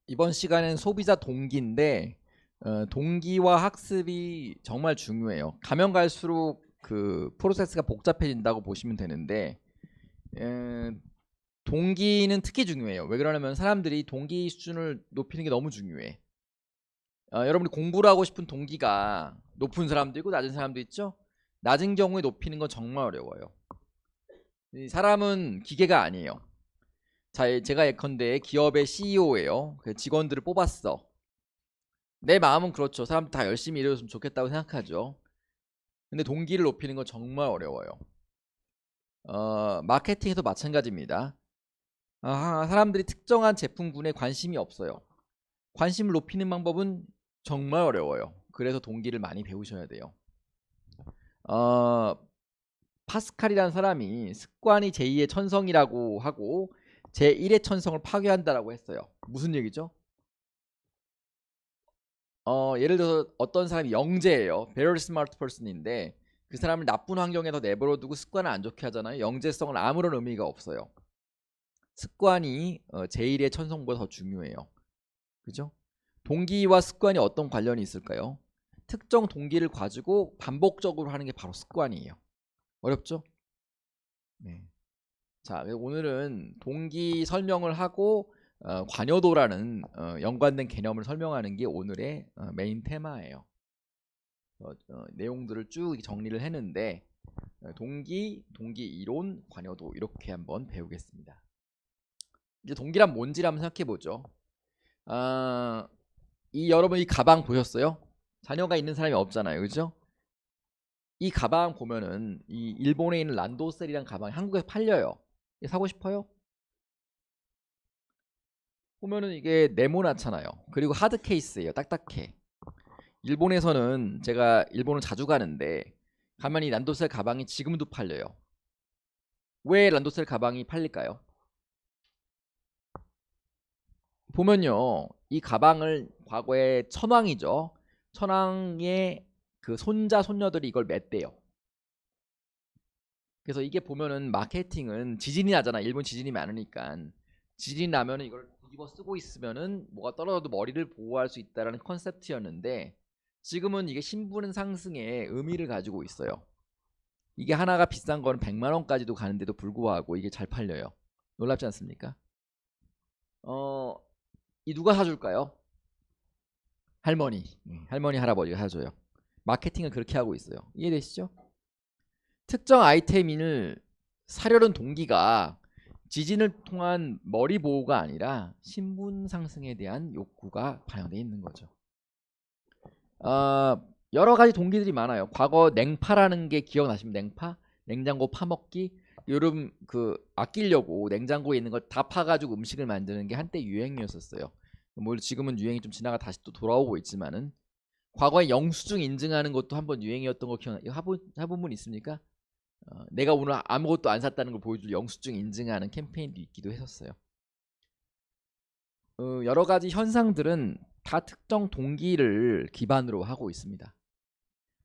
이번 시간은 소비자 동기인데 동기와 학습이 정말 중요해요. 가면 갈수록 그 프로세스가 복잡해진다고 보시면 되는데 에, 동기는 특히 중요해요. 왜 그러냐면 사람들이 동기 수준을 높이는 게 너무 중요해. 여러분이 공부를 하고 싶은 동기가 높은 사람도 있고 낮은 사람도 있죠. 낮은 경우에 높이는 건 정말 어려워요. 이 사람은 기계가 아니에요. 자, 제가 예컨대 기업의 CEO예요. 직원들을 뽑았어. 내 마음은 그렇죠. 사람들 다 열심히 일해줬으면 좋겠다고 생각하죠. 근데 동기를 높이는 건 정말 어려워요. 마케팅에도 마찬가지입니다. 사람들이 특정한 제품군에 관심이 없어요. 관심을 높이는 방법은 정말 어려워요. 그래서 동기를 많이 배우셔야 돼요. 어, 파스칼이라는 사람이 습관이 제2의 천성이라고 하고 제1의 천성을 파괴한다라고 했어요. 무슨 얘기죠? 예를 들어서 어떤 사람이 영재예요. Very smart person인데 그 사람을 나쁜 환경에서 내버려두고 습관을 안 좋게 하잖아요. 영재성은 아무런 의미가 없어요. 습관이 제1의 천성보다 더 중요해요. 그죠? 동기와 습관이 어떤 관련이 있을까요? 특정 동기를 가지고 반복적으로 하는 게 바로 습관이에요. 어렵죠? 네. 자, 오늘은 동기 설명을 하고 관여도라는 연관된 개념을 설명하는 게 오늘의 메인 테마예요. 내용들을 쭉 정리를 했는데 동기 이론, 관여도 이렇게 한번 배우겠습니다. 이제 동기란 뭔지 한번 생각해 보죠. 여러분 이 가방 보셨어요? 자녀가 있는 사람이 없잖아요, 그죠? 이 가방 보면은 이 일본에 있는 란도셀이란 가방이 한국에서 팔려요. 사고 싶어요? 보면은 이게 네모나잖아요. 그리고 하드 케이스예요. 딱딱해. 일본에서는 제가 일본을 자주 가는데 가면 이 란도셀 가방이 지금도 팔려요. 왜 란도셀 가방이 팔릴까요? 보면요, 이 가방을 과거에 천황이죠. 천황의 그 손자 손녀들이 이걸 맸대요. 그래서 이게 보면은 마케팅은 지진이 나잖아. 일본 지진이 많으니까 지진이 나면은 이걸 뒤집어 쓰고 있으면은 뭐가 떨어져도 머리를 보호할 수 있다라는 컨셉트였는데 지금은 이게 신분 상승의 의미를 가지고 있어요. 이게 하나가 비싼 거는 100만 원까지도 가는데도 불구하고 이게 잘 팔려요. 놀랍지 않습니까? 어, 이 누가 사줄까요? 할머니. 할머니 할아버지가 사줘요. 마케팅을 그렇게 하고 있어요. 이해되시죠? 특정 아이템을 사려는 동기가 지진을 통한 머리 보호가 아니라 신분 상승에 대한 욕구가 반영되어 있는 거죠. 여러 가지 동기들이 많아요. 과거 냉파라는 게 기억나시면 냉파? 냉장고 파먹기? 여름 그 아끼려고 냉장고에 있는 걸 다 파가지고 음식을 만드는 게 한때 유행이었었어요. 뭐 지금은 유행이 좀 지나가 다시 또 돌아오고 있지만은 과거에 영수증 인증하는 것도 한번 유행이었던 거 기억나? 이거 해본 분 있습니까? 내가 오늘 아무것도 안 샀다는 걸 보여줄 영수증 인증하는 캠페인도 있기도 했었어요. 여러 가지 현상들은 다 특정 동기를 기반으로 하고 있습니다.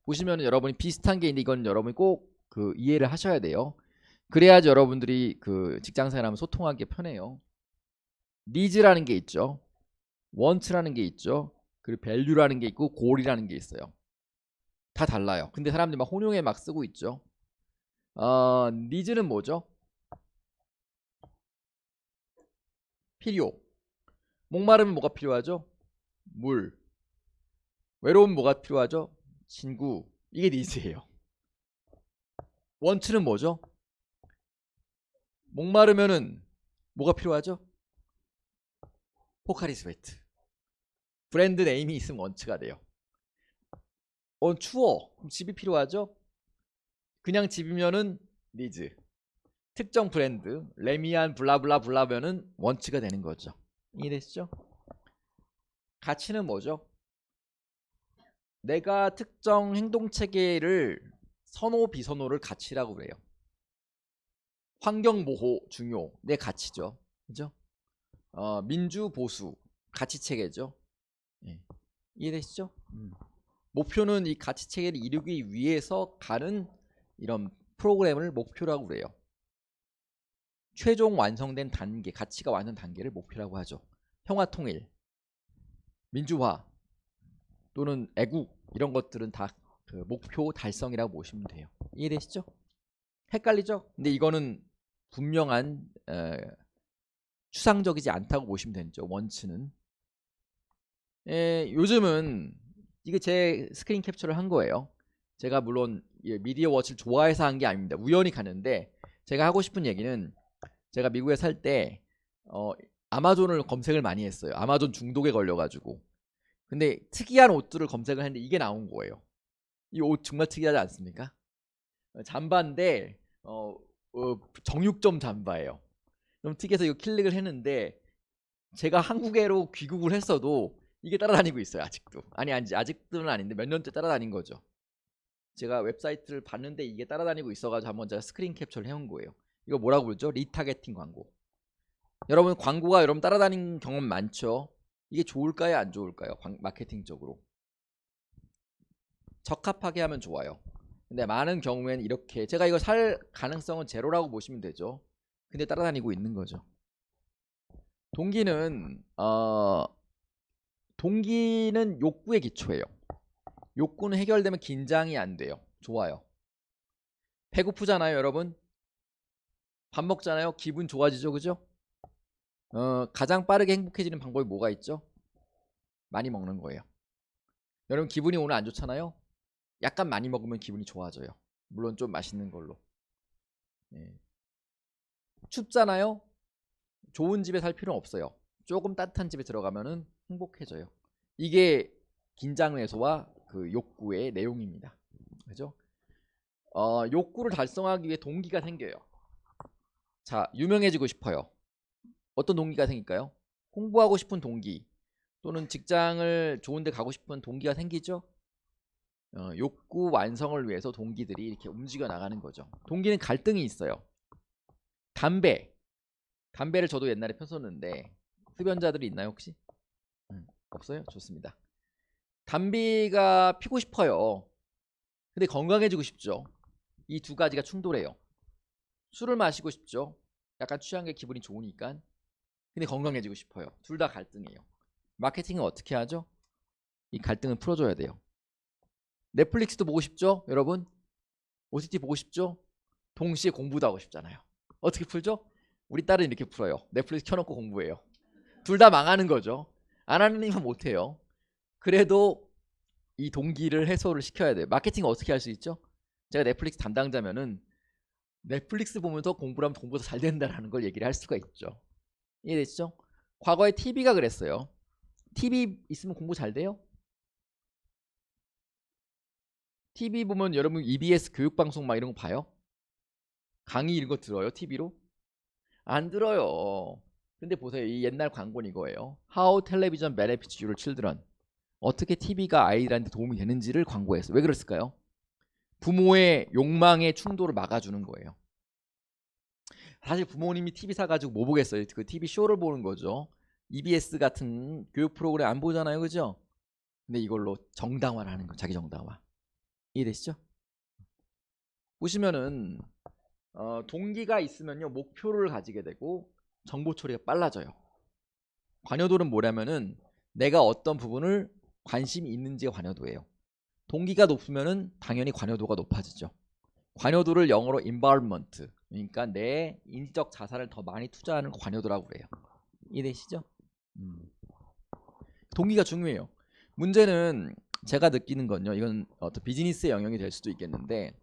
보시면 여러분이 비슷한 게 있는데 이건 여러분이 꼭 그 이해를 하셔야 돼요. 그래야지 여러분들이 그 직장생활하면 소통하기 편해요. 니즈라는 게 있죠. 원트라는 게 있죠. 그리고 밸류라는 게 있고 골이라는 게 있어요. 다 달라요. 근데 사람들이 막 혼용해 막 쓰고 있죠. 니즈는 뭐죠? 필요. 목마르면 뭐가 필요하죠? 물. 외로우면 뭐가 필요하죠? 친구. 이게 니즈예요. 원트는 뭐죠? 목마르면은 뭐가 필요하죠? 포카리 스웨트. 브랜드 네임이 있으면 원트가 돼요. 추워. 그럼 집이 필요하죠? 그냥 집이면은 니즈. 특정 브랜드 레미안 블라블라 블라면은 원트가 되는 거죠. 이해되시죠? 가치는 뭐죠? 내가 특정 행동 체계를 선호 비선호를 가치라고 그래요. 환경 보호 중요 내 가치죠. 그죠? 민주 보수 가치 체계죠. 예. 이해되시죠? 목표는 이 가치 체계를 이루기 위해서 가는 이런 프로그램을 목표라고 그래요. 최종 완성된 단계, 가치가 완성 단계를 목표라고 하죠. 평화 통일. 민주화 또는 애국 이런 것들은 다 그 목표 달성이라고 보시면 돼요. 이해되시죠? 헷갈리죠? 근데 이거는 분명한 추상적이지 않다고 보시면 되죠. 원치는. 요즘은 이게 제 스크린 캡처를 한 거예요. 제가 물론 미디어 워치를 좋아해서 한 게 아닙니다. 우연히 갔는데 제가 하고 싶은 얘기는 제가 미국에 살 때 아마존을 검색을 많이 했어요. 아마존 중독에 걸려가지고. 근데 특이한 옷들을 검색을 했는데 이게 나온 거예요. 이 옷 정말 특이하지 않습니까? 잠바인데 정육점 잠바예요. 너무 특이해서 이거 클릭을 했는데 제가 한국에로 귀국을 했어도 이게 따라다니고 있어요. 아직도. 아니 아직도는 아닌데 몇 년째 따라다닌 거죠. 제가 웹사이트를 봤는데 이게 따라다니고 있어가지고 한번 제가 스크린 캡처를 해온 거예요. 이거 뭐라고 부르죠? 리타겟팅 광고. 여러분 광고가 여러분 따라다닌 경험 많죠? 이게 좋을까요? 안 좋을까요? 마케팅적으로. 적합하게 하면 좋아요. 근데 많은 경우에는 이렇게 제가 이거 살 가능성은 제로라고 보시면 되죠. 근데 따라다니고 있는 거죠. 동기는 욕구의 기초예요. 욕구는 해결되면 긴장이 안 돼요. 좋아요. 배고프잖아요, 여러분. 밥 먹잖아요. 기분 좋아지죠, 그죠? 가장 빠르게 행복해지는 방법이 뭐가 있죠? 많이 먹는 거예요. 여러분 기분이 오늘 안 좋잖아요. 약간 많이 먹으면 기분이 좋아져요. 물론 좀 맛있는 걸로. 춥잖아요. 좋은 집에 살 필요는 없어요. 조금 따뜻한 집에 들어가면은 행복해져요. 이게 긴장 해소와 그 욕구의 내용입니다. 그죠? 욕구를 달성하기 위해 동기가 생겨요. 자, 유명해지고 싶어요. 어떤 동기가 생길까요? 공부하고 싶은 동기 또는 직장을 좋은 데 가고 싶은 동기가 생기죠? 욕구 완성을 위해서 동기들이 이렇게 움직여 나가는 거죠. 동기는 갈등이 있어요. 담배를 저도 옛날에 폈었는데 흡연자들이 있나요 혹시? 없어요? 좋습니다. 담배가 피고 싶어요. 근데 건강해지고 싶죠. 이 두 가지가 충돌해요. 술을 마시고 싶죠. 약간 취한 게 기분이 좋으니까. 근데 건강해지고 싶어요. 둘 다 갈등이에요. 마케팅은 어떻게 하죠? 이 갈등을 풀어줘야 돼요. 넷플릭스도 보고 싶죠? 여러분? OTT 보고 싶죠? 동시에 공부도 하고 싶잖아요. 어떻게 풀죠? 우리 딸은 이렇게 풀어요. 넷플릭스 켜놓고 공부해요. 둘 다 망하는 거죠. 안 하는 이면 못해요. 그래도 이 동기를 해소를 시켜야 돼요. 마케팅 어떻게 할 수 있죠? 제가 넷플릭스 담당자면은 넷플릭스 보면서 공부를 하면 공부가 잘 된다는 걸 얘기를 할 수가 있죠. 이해되시죠? 과거에 TV가 그랬어요. TV 있으면 공부 잘 돼요? TV 보면 여러분 EBS 교육방송 막 이런 거 봐요? 강의 이런 거 들어요? TV로? 안 들어요. 근데 보세요. 이 옛날 광고는 이거예요. How television benefits your children. 어떻게 TV가 아이들한테 도움이 되는지를 광고했어요. 왜 그랬을까요? 부모의 욕망의 충돌을 막아주는 거예요. 사실 부모님이 TV 사가지고 뭐 보겠어요? 그 TV 쇼를 보는 거죠. EBS 같은 교육 프로그램 안 보잖아요. 그죠? 근데 이걸로 정당화를 하는 거예요. 자기 정당화. 이해되시죠? 보시면은 동기가 있으면요. 목표를 가지게 되고 정보 처리가 빨라져요. 관여도는 뭐냐면은 내가 어떤 부분을 관심이 있는지가 관여도예요. 동기가 높으면은 당연히 관여도가 높아지죠. 관여도를 영어로 involvement, 그러니까 내 인적 자산을 더 많이 투자하는 관여도라고 그래요. 이해되시죠? 동기가 중요해요. 문제는 제가 느끼는 건요. 이건 어떤 비즈니스의 영역이 될 수도 있겠는데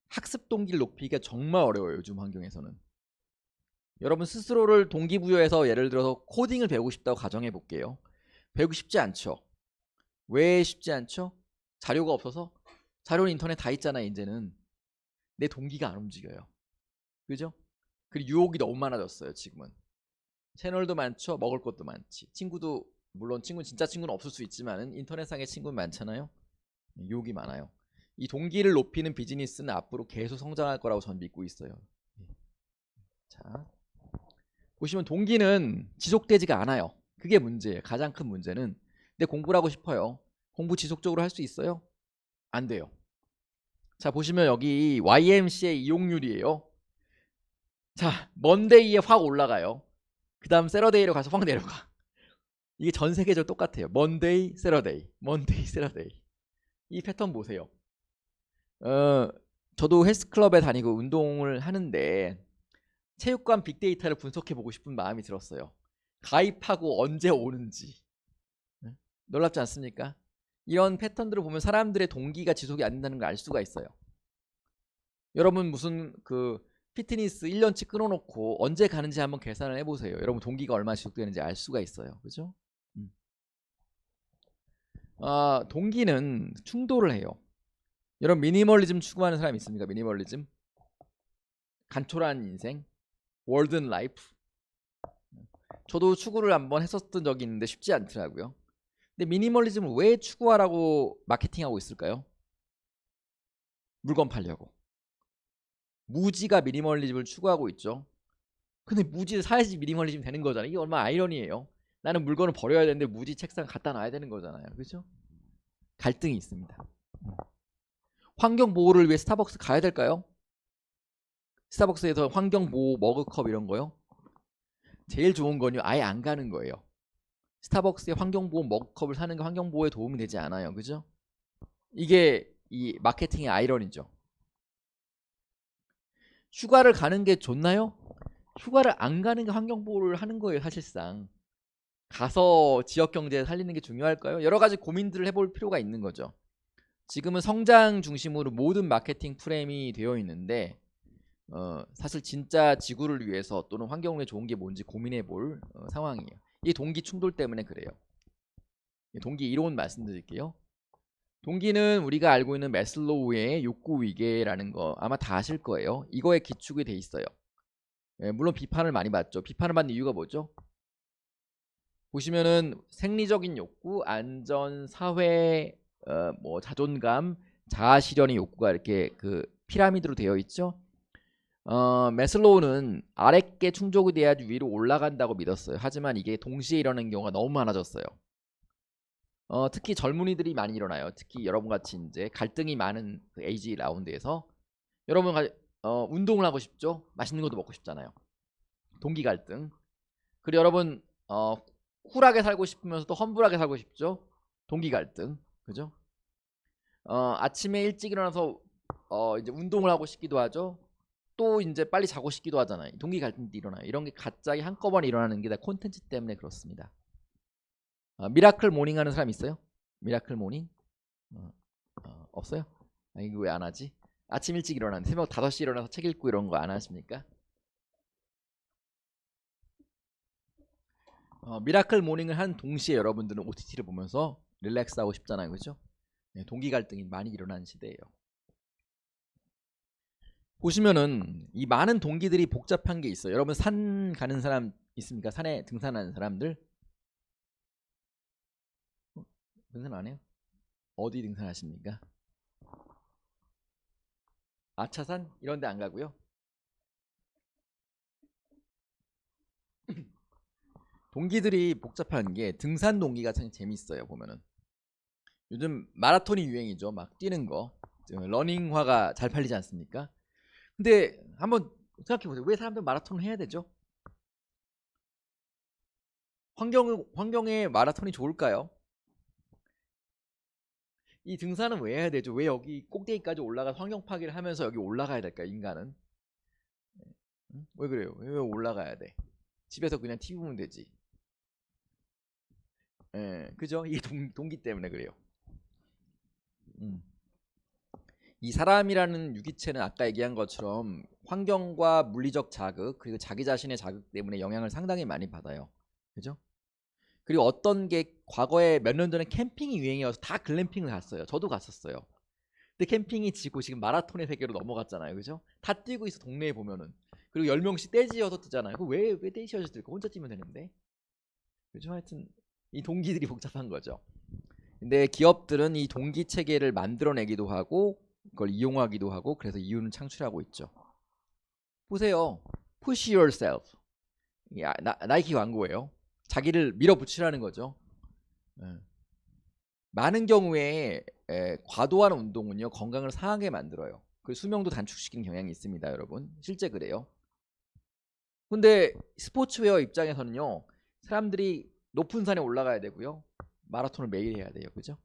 학습 동기를 높이기가 정말 어려워요. 요즘 환경에서는. 여러분 스스로를 동기부여해서 예를 들어서 코딩을 배우고 싶다고 가정해 볼게요. 배우기 쉽지 않죠. 왜 쉽지 않죠? 자료가 없어서. 자료는 인터넷 다 있잖아요. 이제는. 내 동기가 안 움직여요. 그죠? 그리고 유혹이 너무 많아졌어요. 지금은. 채널도 많죠. 먹을 것도 많지. 친구도 물론 진짜 친구는 없을 수 있지만 인터넷상의 친구는 많잖아요. 유혹이 많아요. 이 동기를 높이는 비즈니스는 앞으로 계속 성장할 거라고 저는 믿고 있어요. 자, 보시면 동기는 지속되지가 않아요. 그게 문제예요. 가장 큰 문제는 내 공부를 하고 싶어요. 공부 지속적으로 할 수 있어요? 안 돼요. 자, 보시면 여기 YMCA 이용률이에요. 자, 먼데이에 확 올라가요. 그 다음 세러데이로 가서 확 내려가. 이게 전 세계적으로 똑같아요. Monday, Saturday, Monday, Saturday. 이 패턴 보세요. 저도 헬스클럽에 다니고 운동을 하는데 체육관 빅데이터를 분석해 보고 싶은 마음이 들었어요. 가입하고 언제 오는지. 놀랍지 않습니까? 이런 패턴들을 보면 사람들의 동기가 지속이 안 된다는 걸 알 수가 있어요. 여러분 무슨 그 피트니스 1년치 끊어놓고 언제 가는지 한번 계산을 해보세요. 여러분 동기가 얼마나 지속되는지 알 수가 있어요. 그죠? 동기는 충돌을 해요. 여러분 미니멀리즘 추구하는 사람 있습니까? 미니멀리즘? 간촐한 인생? 월든 라이프? 저도 추구를 한번 했었던 적이 있는데 쉽지 않더라고요. 근데 미니멀리즘을 왜 추구하라고 마케팅하고 있을까요? 물건 팔려고. 무지가 미니멀리즘을 추구하고 있죠. 근데 무지를 사야지 미니멀리즘 되는 거잖아요. 이게 얼마나 아이러니예요. 나는 물건을 버려야 되는데 무지 책상 갖다 놔야 되는 거잖아요. 그렇죠? 갈등이 있습니다. 환경 보호를 위해 스타벅스 가야 될까요? 스타벅스에서 환경 보호 머그컵 이런 거요? 제일 좋은 건요. 아예 안 가는 거예요. 스타벅스의 환경 보호 머그컵을 사는 게 환경 보호에 도움이 되지 않아요. 그죠? 이게 이 마케팅의 아이러니죠. 휴가를 가는 게 좋나요? 휴가를 안 가는 게 환경 보호를 하는 거예요, 사실상. 가서 지역 경제 살리는 게 중요할까요? 여러 가지 고민들을 해볼 필요가 있는 거죠. 지금은 성장 중심으로 모든 마케팅 프레임이 되어 있는데 사실 진짜 지구를 위해서 또는 환경에 좋은 게 뭔지 고민해 볼 상황이에요. 이 동기 충돌 때문에 그래요. 동기 이론 말씀드릴게요. 동기는 우리가 알고 있는 매슬로우의 욕구 위계라는 거 아마 다 아실 거예요. 이거에 기축이 돼 있어요. 물론 비판을 많이 받죠. 비판을 받는 이유가 뭐죠? 보시면은 생리적인 욕구, 안전, 사회, 뭐 자존감, 자아 실현의 욕구가 이렇게 그 피라미드로 되어 있죠. 매슬로우는 아랫게 충족이 돼야지 위로 올라간다고 믿었어요. 하지만 이게 동시에 일어나는 경우가 너무 많아졌어요. 특히 젊은이들이 많이 일어나요. 특히 여러분 같이 이제 갈등이 많은 그 에이지 라운드에서 여러분 운동을 하고 싶죠. 맛있는 것도 먹고 싶잖아요. 동기 갈등. 그리고 여러분 쿨하게 살고 싶으면서도 험불하게 살고 싶죠. 동기 갈등. 그죠? 아침에 일찍 일어나서 이제 운동을 하고 싶기도 하죠. 또 이제 빨리 자고 싶기도 하잖아요. 동기 갈등도 일어나요. 이런 게 갑자기 한꺼번에 일어나는 게 다 콘텐츠 때문에 그렇습니다. 미라클 모닝 하는 사람 있어요? 미라클 모닝? 없어요? 이거 왜 안 하지? 아침 일찍 일어나는 새벽 5시 일어나서 책 읽고 이런 거 안 하십니까? 미라클 모닝을 한 동시에 여러분들은 OTT를 보면서 릴렉스 하고 싶잖아요. 그죠? 네, 동기 갈등이 많이 일어나는 시대예요. 보시면은 이 많은 동기들이 복잡한 게 있어요. 여러분 산 가는 사람 있습니까? 산에 등산하는 사람들? 등산 안 해요? 어디 등산하십니까? 아차산? 이런 데 안 가고요. 동기들이 복잡한 게 등산 동기가 참 재밌어요. 보면은 요즘 마라톤이 유행이죠. 막 뛰는 거 러닝화가 잘 팔리지 않습니까? 근데 한번 생각해보세요. 왜 사람들 마라톤을 해야 되죠? 환경에 마라톤이 좋을까요? 이 등산은 왜 해야 되죠? 왜 여기 꼭대기까지 올라가 환경 파괴를 하면서 여기 올라가야 될까요? 인간은 왜 그래요? 왜 올라가야 돼? 집에서 그냥 TV 보면 되지. 그죠? 이게 동기 때문에 그래요. 이 사람이라는 유기체는 아까 얘기한 것처럼 환경과 물리적 자극 그리고 자기 자신의 자극 때문에 영향을 상당히 많이 받아요. 그죠? 그리고 어떤 게 과거에 몇 년 전에 캠핑이 유행이어서 다 글램핑을 갔어요. 저도 갔었어요. 근데 캠핑이 지고 지금 마라톤의 세계로 넘어갔잖아요. 그죠? 다 뛰고 있어 동네에 보면은. 그리고 10명씩 떼지어서 뛰잖아요. 왜 떼지어서 뛸까? 혼자 뛰면 되는데. 그죠? 하여튼 이 동기들이 복잡한 거죠. 근데 기업들은 이 동기 체계를 만들어내기도 하고 그걸 이용하기도 하고 그래서 이윤을 창출하고 있죠. 보세요. Push yourself. 나이키 광고예요. 자기를 밀어붙이라는 거죠. 예. 많은 경우에 과도한 운동은요 건강을 상하게 만들어요. 그 수명도 단축시키는 경향이 있습니다, 여러분. 실제 그래요. 근데 스포츠웨어 입장에서는요 사람들이 높은 산에 올라가야 되고요. 마라톤을 매일 해야 돼요. 그죠?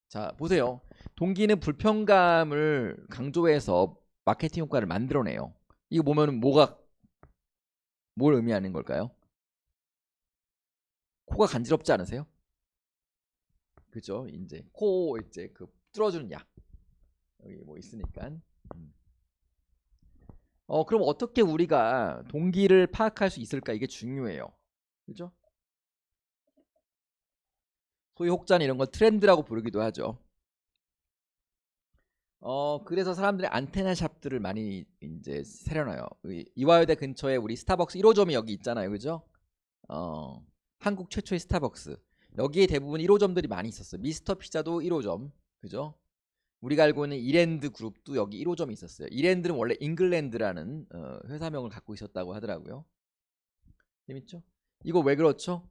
자, 보세요. 동기는 불편감을 강조해서 마케팅 효과를 만들어내요. 이거 보면은 뭘 의미하는 걸까요? 코가 간지럽지 않으세요? 그죠? 이제 코 이제 그 뚫어주는 약 여기 뭐 있으니까. 음. 그럼 어떻게 우리가 동기를 파악할 수 있을까? 이게 중요해요. 그죠? 소위 혹자는 이런 걸 트렌드라고 부르기도 하죠. 그래서 사람들이 안테나 샵들을 많이 이제 세려놔요. 이화여대 근처에 우리 스타벅스 1호점이 여기 있잖아요. 그죠? 어, 한국 최초의 스타벅스. 여기에 대부분 1호점들이 많이 있었어요. 미스터 피자도 1호점. 그죠? 우리가 알고 있는 이랜드 그룹도 여기 1호점이 있었어요. 이랜드는 원래 잉글랜드라는 회사명을 갖고 있었다고 하더라고요. 재밌죠? 이거 왜 그렇죠?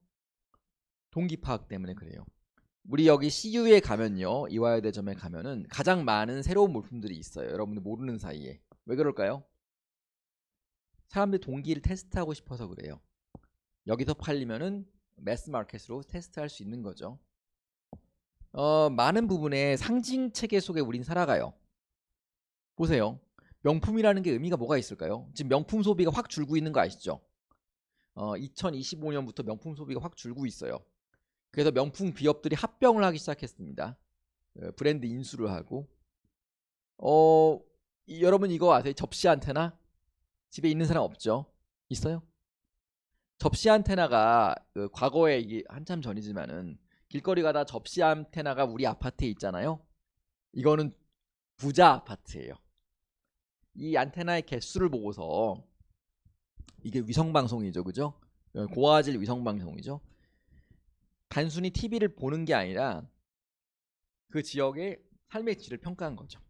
동기 파악 때문에 그래요. 우리 여기 CU에 가면요. 이화여대점에 가면은 가장 많은 새로운 물품들이 있어요. 여러분들 모르는 사이에. 왜 그럴까요? 사람들이 동기를 테스트하고 싶어서 그래요. 여기서 팔리면은 매스 마켓으로 테스트할 수 있는 거죠. 많은 부분에 상징 체계 속에 우린 살아가요. 보세요. 명품이라는 게 의미가 뭐가 있을까요? 지금 명품 소비가 확 줄고 있는 거 아시죠? 2025년부터 명품 소비가 확 줄고 있어요. 그래서 명품 기업들이 합병을 하기 시작했습니다. 브랜드 인수를 하고. 여러분 이거 아세요? 접시 안테나? 집에 있는 사람 없죠? 있어요? 접시 안테나가 과거에 이게 한참 전이지만은 길거리 가다 접시 안테나가 우리 아파트에 있잖아요. 이거는 부자 아파트예요. 이 안테나의 개수를 보고서 이게 위성방송이죠, 그죠? 고화질 위성방송이죠. 단순히 TV를 보는 게 아니라 그 지역의 삶의 질을 평가한 거죠.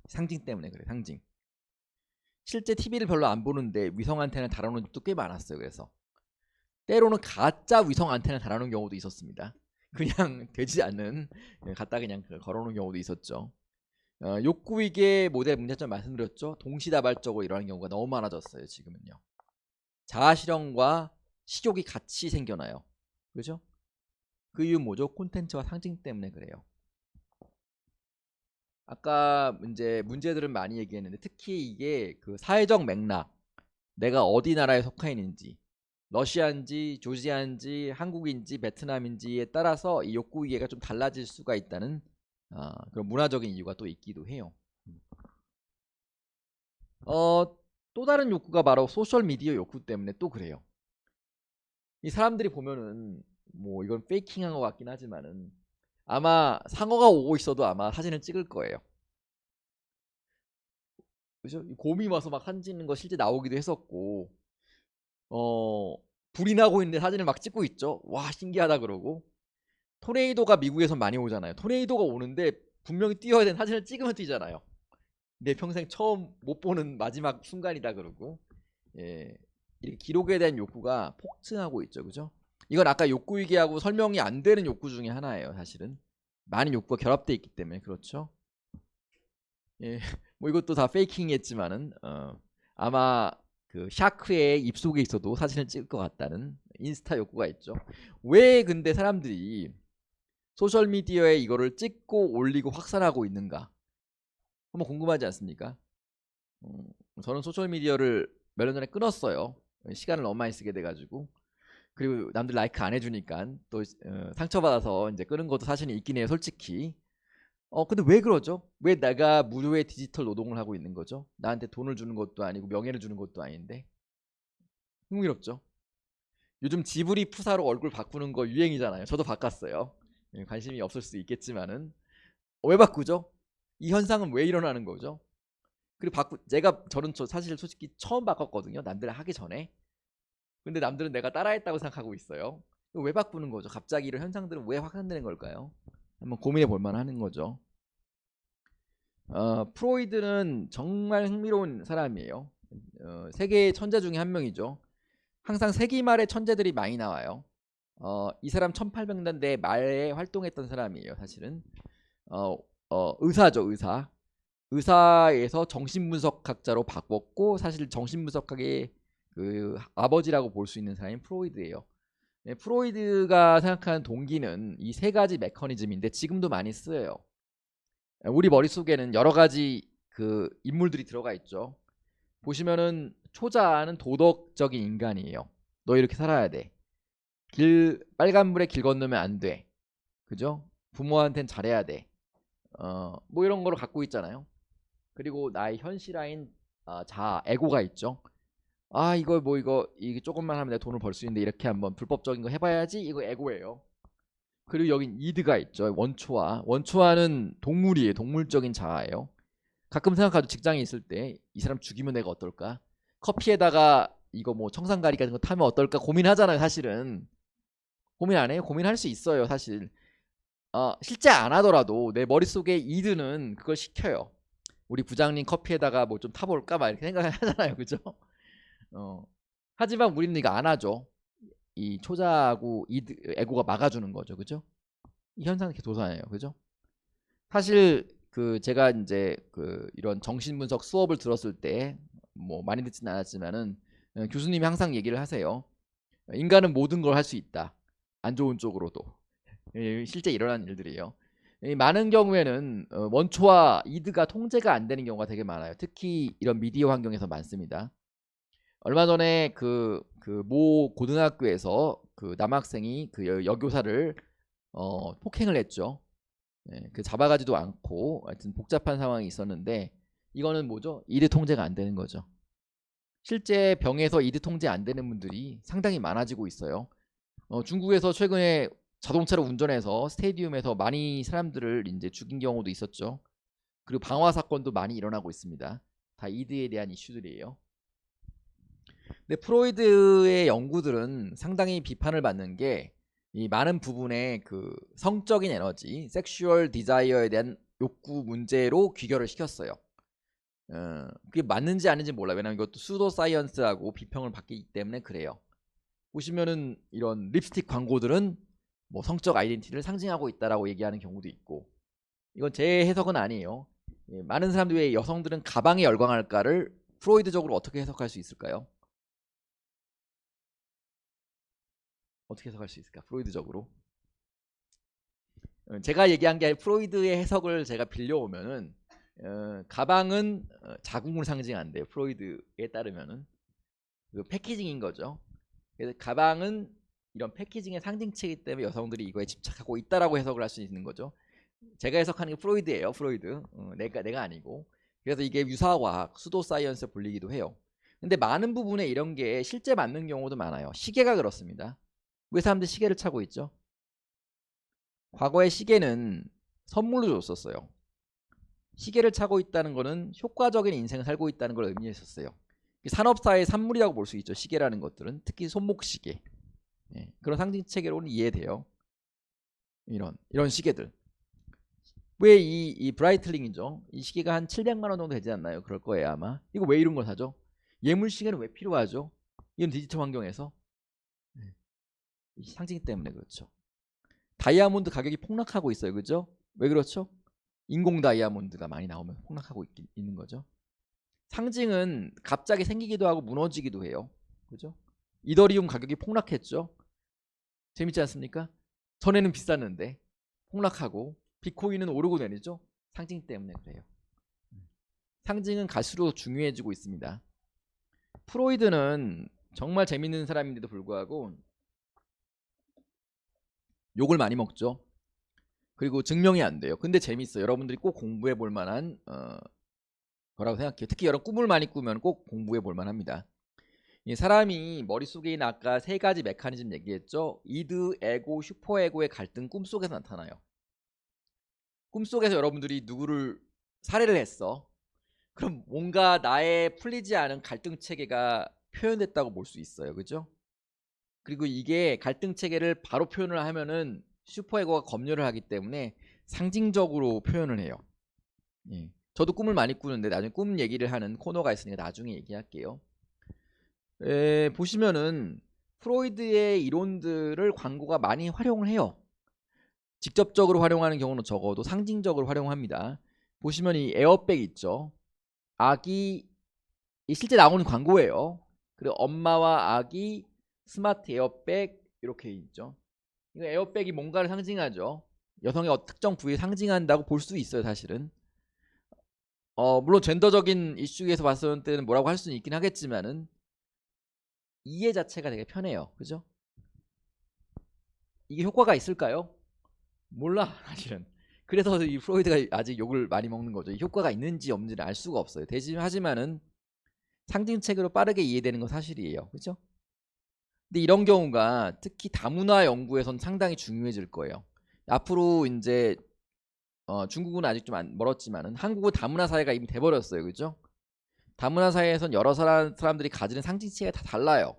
상징 때문에 그래, 상징. 실제 TV를 별로 안 보는데 위성 안테나를 달아놓은 집도 꽤 많았어요. 그래서 때로는 가짜 위성 안테나를 달아놓은 경우도 있었습니다. 그냥 되지 않는 갖다 그냥 걸어놓은 경우도 있었죠. 욕구위계 모델 문제점 말씀드렸죠. 동시다발적으로 일어나는 경우가 너무 많아졌어요. 지금은요. 자아실현과 식욕이 같이 생겨나요. 그죠? 그 이유 뭐죠? 콘텐츠와 상징 때문에 그래요. 아까 이제 문제들은 많이 얘기했는데 특히 이게 그 사회적 맥락, 내가 어디 나라에 속해 있는지, 러시아인지 조지아인지 한국인지 베트남인지에 따라서 이 욕구 이해가 좀 달라질 수가 있다는 그런 문화적인 이유가 또 있기도 해요. 또 다른 욕구가 바로 소셜 미디어 욕구 때문에 또 그래요. 이 사람들이 보면은 뭐 이건 페이킹한 것 같긴 하지만은 아마 상어가 오고 있어도 아마 사진을 찍을 거예요. 그죠? 곰이 와서 막 사진 찍는 거 실제 나오기도 했었고, 어, 불이 나고 있는데 사진을 막 찍고 있죠. 와, 신기하다 그러고. 토네이도가 미국에서 많이 오잖아요. 토네이도가 오는데 분명히 뛰어야 되는 사진을 찍으면 뛰잖아요. 내 평생 처음 못 보는 마지막 순간이다 그러고. 예, 이렇게 기록에 대한 욕구가 폭증하고 있죠, 그죠? 이건 아까 욕구 위기하고 설명이 안 되는 욕구 중에 하나예요, 사실은. 많은 욕구가 결합되어 있기 때문에 그렇죠. 예, 뭐 이것도 다 페이킹했지만은 아마 그 샤크의 입속에 있어도 사진을 찍을 것 같다는 인스타 욕구가 있죠. 왜 근데 사람들이 소셜 미디어에 이거를 찍고 올리고 확산하고 있는가? 한번 궁금하지 않습니까? 저는 소셜 미디어를 몇 년 전에 끊었어요. 시간을 너무 많이 쓰게 돼가지고. 그리고 남들 라이크 안 해주니까 또 상처받아서 이제 끄는 것도 사실은 있긴 해요, 솔직히. 근데 왜 그러죠? 왜 내가 무료의 디지털 노동을 하고 있는 거죠? 나한테 돈을 주는 것도 아니고 명예를 주는 것도 아닌데. 흥미롭죠? 요즘 지브리 푸사로 얼굴 바꾸는 거 유행이잖아요. 저도 바꿨어요. 관심이 없을 수 있겠지만은 왜 바꾸죠? 이 현상은 왜 일어나는 거죠? 그리고 저는 사실 솔직히 처음 바꿨거든요. 남들 하기 전에. 근데 남들은 내가 따라했다고 생각하고 있어요. 왜 바꾸는 거죠? 갑자기 이런 현상들은 왜 확산되는 걸까요? 한번 고민해 볼 만한 거죠. 프로이드는 정말 흥미로운 사람이에요. 세계의 천재 중에 한 명이죠. 항상 세기 말에 천재들이 많이 나와요. 이 사람 1800년대 말에 활동했던 사람이에요. 사실은 의사죠. 의사에서 정신분석학자로 바꿨고 사실 정신분석학의 그 아버지라고 볼 수 있는 사람이 프로이드예요. 네, 프로이드가 생각하는 동기는 이 세 가지 메커니즘인데 지금도 많이 쓰여요. 우리 머릿속에는 여러 가지 그 인물들이 들어가 있죠. 보시면은 초자는 도덕적인 인간이에요. 너 이렇게 살아야 돼. 빨간불에 길 건너면 안 돼. 그죠? 부모한테는 잘해야 돼. 뭐 이런 거를 갖고 있잖아요. 그리고 나의 현실화인 자아, 에고가 있죠. 아, 이거 뭐 이게 조금만 하면 내가 돈을 벌 수 있는데 이렇게 한번 불법적인 거 해봐야지. 이거 에고예요. 그리고 여긴 이드가 있죠. 원초화. 원초화는 동물이에요. 동물적인 자아예요. 가끔 생각하죠. 직장에 있을 때 이 사람 죽이면 내가 어떨까? 커피에다가 이거 뭐 청산가리 같은 거 타면 어떨까 고민하잖아요. 사실은 고민 안 해요? 고민할 수 있어요. 사실 실제 안 하더라도 내 머릿속에 이드는 그걸 시켜요. 우리 부장님 커피에다가 뭐 좀 타볼까 막 이렇게 생각하잖아요. 그죠? 하지만 우리는 이거 안 하죠. 이 초자하고 이드, 에고가 막아주는 거죠. 그죠? 이 현상은 이렇게 도사해요. 그죠? 사실 그 제가 이제 그 이런 정신분석 수업을 들었을 때 뭐 많이 듣지는 않았지만은 교수님이 항상 얘기를 하세요. 인간은 모든 걸 할 수 있다. 안 좋은 쪽으로도. 실제 일어난 일들이에요. 많은 경우에는 원초와 이드가 통제가 안 되는 경우가 되게 많아요. 특히 이런 미디어 환경에서 많습니다. 얼마 전에 그 모 고등학교에서 그 남학생이 그 여교사를 폭행을 했죠. 그 잡아가지도 않고 하여튼 복잡한 상황이 있었는데 이거는 뭐죠? 이드 통제가 안 되는 거죠. 실제 병에서 이드 통제 안 되는 분들이 상당히 많아지고 있어요. 중국에서 최근에 자동차를 운전해서 스테디움에서 많이 사람들을 이제 죽인 경우도 있었죠. 그리고 방화 사건도 많이 일어나고 있습니다. 다 이드에 대한 이슈들이에요. 근데 프로이드의 연구들은 상당히 비판을 받는 게 이 많은 부분의 그 성적인 에너지, 섹슈얼 디자이어에 대한 욕구 문제로 귀결을 시켰어요. 그게 맞는지 아닌지 몰라요. 왜냐면 이것도 수도 사이언스라고 비평을 받기 때문에 그래요. 보시면은 이런 립스틱 광고들은 뭐 성적 아이덴티티를 상징하고 있다라고 얘기하는 경우도 있고, 이건 제 해석은 아니에요. 많은 사람들이 왜 여성들은 가방에 열광할까를 프로이드적으로 어떻게 해석할 수 있을까요? 어떻게 해석할 수 있을까? 프로이드적으로. 제가 얘기한 게 프로이드의 해석을 제가 빌려오면은 가방은 자궁을 상징한대요. 프로이드에 따르면은 그 패키징인 거죠. 그래서 가방은 이런 패키징의 상징체이기 때문에 여성들이 이거에 집착하고 있다라고 해석을 할 수 있는 거죠. 제가 해석하는 게 프로이드예요. 프로이드. 내가 아니고. 그래서 이게 유사과학, 수도 사이언스에 불리기도 해요. 근데 많은 부분에 이런 게 실제 맞는 경우도 많아요. 시계가 그렇습니다. 왜 사람들이 시계를 차고 있죠? 과거에 시계는 선물로 줬었어요. 시계를 차고 있다는 것은 효과적인 인생을 살고 있다는 걸 의미했었어요. 산업사의 산물이라고 볼 수 있죠. 시계라는 것들은 특히 손목시계, 그런 상징 체계로는 이해돼요. 이런 시계들. 왜 이 브라이틀링이죠? 이 시계가 한 700만 원 정도 되지 않나요? 그럴 거예요 아마. 이거 왜 이런 걸 사죠? 예물 시계는 왜 필요하죠? 이건 디지털 환경에서 이 상징 때문에 그렇죠. 다이아몬드 가격이 폭락하고 있어요. 그죠? 왜 그렇죠? 인공 다이아몬드가 많이 나오면 폭락하고 있는 거죠. 상징은 갑자기 생기기도 하고 무너지기도 해요. 그죠? 이더리움 가격이 폭락했죠. 재밌지 않습니까? 전에는 비쌌는데 폭락하고 비트코인은 오르고 내리죠. 상징 때문에 그래요. 상징은 갈수록 중요해지고 있습니다. 프로이드는 정말 재밌는 사람인데도 불구하고 욕을 많이 먹죠. 그리고 증명이 안 돼요. 근데 재밌어요. 여러분들이 꼭 공부해 볼 만한 거라고 생각해요. 특히 여러분 꿈을 많이 꾸면 꼭 공부해 볼 만합니다. 이 사람이 머릿속에 있는 아까 세 가지 메커니즘 얘기했죠. 이드, 에고, 슈퍼에고의 갈등 꿈속에서 나타나요. 꿈속에서 여러분들이 누구를 살해를 했어. 그럼 뭔가 나의 풀리지 않은 갈등 체계가 표현됐다고 볼 수 있어요. 그죠? 그리고 이게 갈등 체계를 바로 표현을 하면은 슈퍼에고가 검열을 하기 때문에 상징적으로 표현을 해요. 저도 꿈을 많이 꾸는데 나중에 꿈 얘기를 하는 코너가 있으니까 나중에 얘기할게요. 보시면은 프로이드의 이론들을 광고가 많이 활용을 해요. 직접적으로 활용하는 경우는 적어도 상징적으로 활용합니다. 보시면 이 에어백 있죠. 아기 실제 나오는 광고예요. 그리고 엄마와 아기, 스마트 에어백 이렇게 있죠. 이거 에어백이 뭔가를 상징하죠. 여성의 특정 부위를 상징한다고 볼 수 있어요, 사실은. 물론 젠더적인 이슈에서 봤을 때는 뭐라고 할 수는 있긴 하겠지만은 이해 자체가 되게 편해요. 그죠? 이게 효과가 있을까요? 몰라, 사실은. 그래서 이 프로이드가 아직 욕을 많이 먹는 거죠. 이 효과가 있는지 없는지를 알 수가 없어요. 하지만은 상징책으로 빠르게 이해되는 건 사실이에요. 그죠? 근데 이런 경우가 특히 다문화 연구에선 상당히 중요해질 거예요. 앞으로 이제 중국은 아직 좀 멀었지만은 한국은 다문화 사회가 이미 돼버렸어요. 그죠? 다문화 사회에선 여러 사람들이 가지는 상징체가 다 달라요.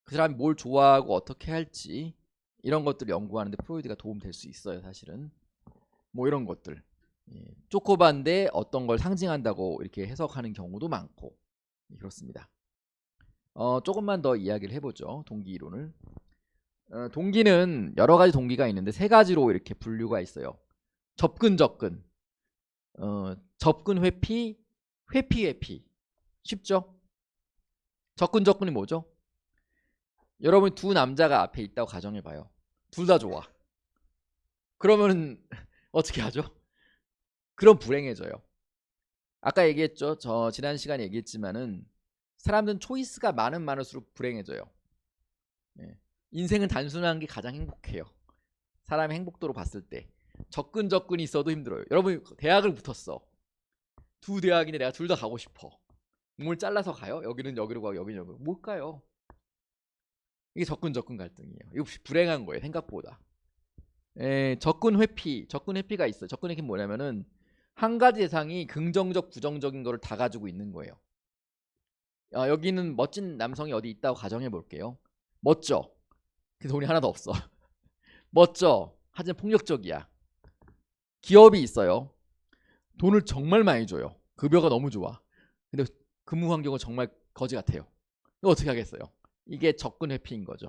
그 사람이 뭘 좋아하고 어떻게 할지 이런 것들을 연구하는데 프로이드가 도움 될 수 있어요. 사실은 뭐 이런 것들, 쪼코바인데 어떤 걸 상징한다고 이렇게 해석하는 경우도 많고 그렇습니다. 조금만 더 이야기를 해보죠. 동기 이론을. 동기는 여러 가지 동기가 있는데 세 가지로 이렇게 분류가 있어요. 접근, 접근 회피, 회피. 쉽죠? 접근이 뭐죠? 여러분 두 남자가 앞에 있다고 가정해봐요. 둘 다 좋아. 그러면 어떻게 하죠? 그럼 불행해져요. 아까 얘기했죠. 저 지난 시간에 얘기했지만은 사람들은 초이스가 많을수록 불행해져요. 예. 인생은 단순한 게 가장 행복해요. 사람의 행복도로 봤을 때 접근이 있어도 힘들어요. 여러분 대학을 붙었어. 두 대학인데 내가 둘 다 가고 싶어. 뭘 잘라서 가요? 여기는 여기로 가고 여기는 여기로 못 가요. 이게 접근 갈등이에요. 이거 불행한 거예요. 생각보다. 접근 회피가 있어요. 접근 회피는 뭐냐면은 한 가지 대상이 긍정적 부정적인 거를 다 가지고 있는 거예요. 여기는 멋진 남성이 어디 있다고 가정해 볼게요. 멋져. 근데 돈이 하나도 없어. 멋져. 하지만 폭력적이야. 기업이 있어요. 돈을 정말 많이 줘요. 급여가 너무 좋아. 근데 근무 환경은 정말 거지 같아요. 이거 어떻게 하겠어요? 이게 접근 회피인 거죠.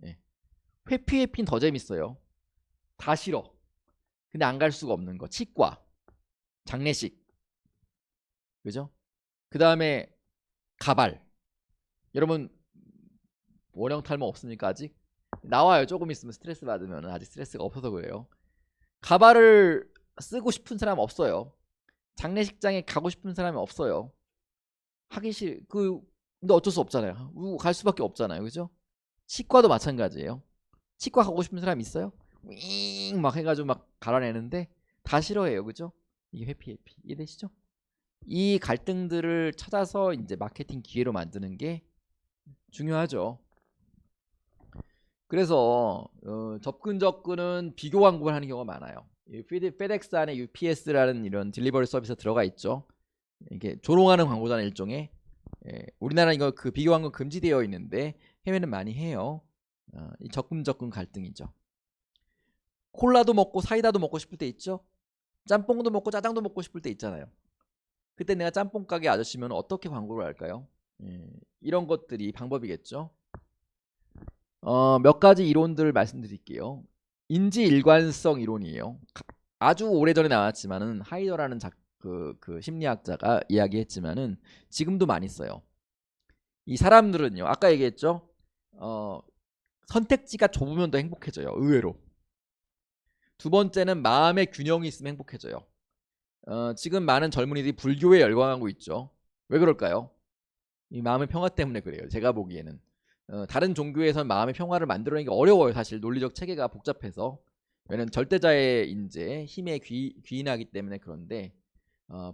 예. 회피는 더 재밌어요. 다 싫어. 근데 안 갈 수가 없는 거. 치과, 장례식, 그죠? 그 다음에 가발. 여러분 원형 탈모 없습니까 아직? 나와요. 조금 있으면 스트레스 받으면. 아직 스트레스가 없어서 그래요. 가발을 쓰고 싶은 사람 없어요. 장례식장에 가고 싶은 사람이 없어요. 하기 근데 어쩔 수 없잖아요. 갈 수밖에 없잖아요. 그죠? 치과도 마찬가지예요. 치과 가고 싶은 사람 있어요? 윙 막 해가지고 막 갈아내는데 다 싫어해요. 그죠? 이게 회피. 이해되시죠? 이 갈등들을 찾아서 이제 마케팅 기회로 만드는 게 중요하죠. 그래서 접근은 비교 광고를 하는 경우가 많아요. 페덱스 안에 UPS라는 이런 딜리버리 서비스 들어가 있죠. 이게 조롱하는 광고잖아요. 일종의. 우리나라는 이거 그 비교 광고 금지되어 있는데 해외는 많이 해요. 이 접근 갈등이죠. 콜라도 먹고 사이다도 먹고 싶을 때 있죠. 짬뽕도 먹고 짜장도 먹고 싶을 때 있잖아요. 그때 내가 짬뽕 가게 아저씨면 어떻게 광고를 할까요? 이런 것들이 방법이겠죠. 몇 가지 이론들을 말씀드릴게요. 인지 일관성 이론이에요. 아주 오래전에 나왔지만은 하이더라는 그 심리학자가 이야기했지만은 지금도 많이 써요. 이 사람들은요. 아까 얘기했죠. 선택지가 좁으면 더 행복해져요. 의외로. 두 번째는 마음의 균형이 있으면 행복해져요. 지금 많은 젊은이들이 불교에 열광하고 있죠. 왜 그럴까요? 이 마음의 평화 때문에 그래요. 제가 보기에는. 다른 종교에서는 마음의 평화를 만들어내기 어려워요. 사실 논리적 체계가 복잡해서. 왜냐면 절대자의 인재, 힘에 귀인하기 때문에. 그런데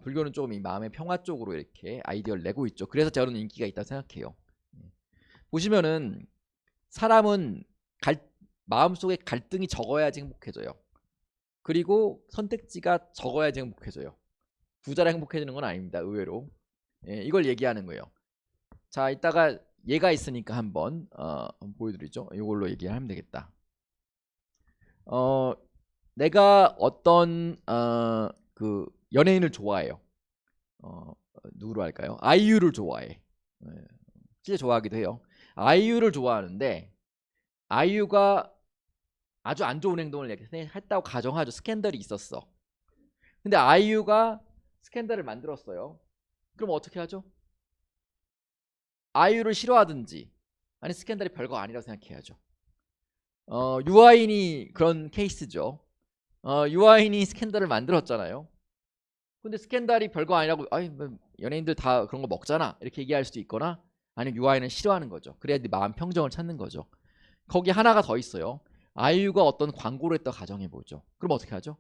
불교는 조금 이 마음의 평화 쪽으로 이렇게 아이디어를 내고 있죠. 그래서 저는 인기가 있다고 생각해요. 보시면은 사람은 마음속에 갈등이 적어야지 행복해져요. 그리고 선택지가 적어야지 행복해져요. 부자라 행복해지는 건 아닙니다. 의외로. 이걸 얘기하는 거예요. 자, 이따가 얘가 있으니까 한번 보여드리죠. 이걸로 얘기하면 되겠다. 내가 어떤 그 연예인을 좋아해요. 누구로 할까요? 아이유를 좋아해. 진짜 좋아하기도 해요. 아이유를 좋아하는데 아이유가 아주 안 좋은 행동을 했다고 가정하죠. 스캔들이 있었어. 근데 아이유가 스캔들을 만들었어요. 그럼 어떻게 하죠? 아이유를 싫어하든지 아니 스캔들이 별거 아니라고 생각해야죠. 유아인이 그런 케이스죠. 유아인이 스캔들을 만들었잖아요. 근데 스캔들이 별거 아니라고 아이 뭐 연예인들 다 그런 거 먹잖아 이렇게 얘기할 수도 있거나 아니면 유아인은 싫어하는 거죠. 그래야 네 마음 평정을 찾는 거죠. 거기 하나가 더 있어요. 아이유가 어떤 광고를 했다 가정해보죠. 그럼 어떻게 하죠?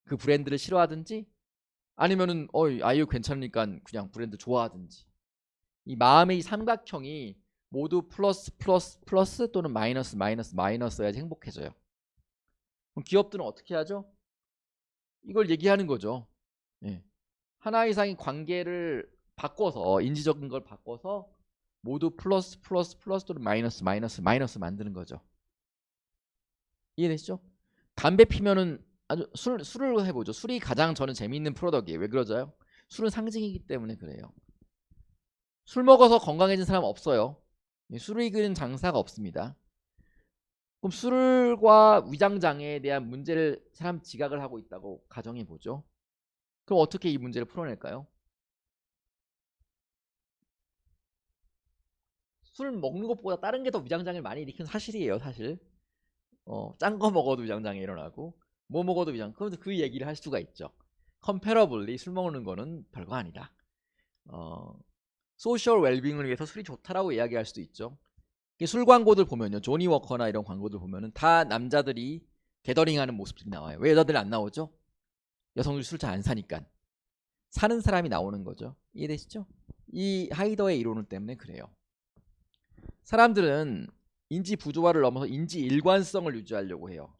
그 브랜드를 싫어하든지 아니면은 아이유 괜찮으니까 그냥 브랜드 좋아하든지 이 마음의 이 삼각형이 모두 플러스 플러스 플러스 또는 마이너스 마이너스 마이너스여야지 행복해져요. 그럼 기업들은 어떻게 하죠? 이걸 얘기하는 거죠. 예. 하나 이상의 관계를 바꿔서 인지적인 걸 바꿔서 모두 플러스 플러스 플러스 또는 마이너스 마이너스 마이너스 만드는 거죠. 이해되시죠? 담배 피면은 아주 술을 해보죠. 술이 가장 저는 재미있는 프로덕트예요. 왜 그러죠? 술은 상징이기 때문에 그래요. 술 먹어서 건강해진 사람 없어요. 술을 이기는 장사가 없습니다. 그럼 술과 위장장애에 대한 문제를 사람 지각을 하고 있다고 가정해보죠. 그럼 어떻게 이 문제를 풀어낼까요? 술 먹는 것보다 다른 게 더 위장장애를 많이 일으키는 사실이에요. 사실 짠 거 먹어도 위장장애 일어나고 뭐 먹어도 그럼 그 얘기를 할 수가 있죠. 컴패러블리 술 먹는 거는 별거 아니다. 소셜 웰빙을 위해서 술이 좋다라고 이야기할 수도 있죠. 술 광고들 보면요, 조니 워커나 이런 광고들 보면은 다 남자들이 게더링하는 모습들이 나와요. 왜 여자들이 안 나오죠? 여성들이 술 잘 안 사니까. 사는 사람이 나오는 거죠. 이해되시죠? 이 하이더의 이론을 때문에 그래요. 사람들은 인지 부조화를 넘어서 인지 일관성을 유지하려고 해요.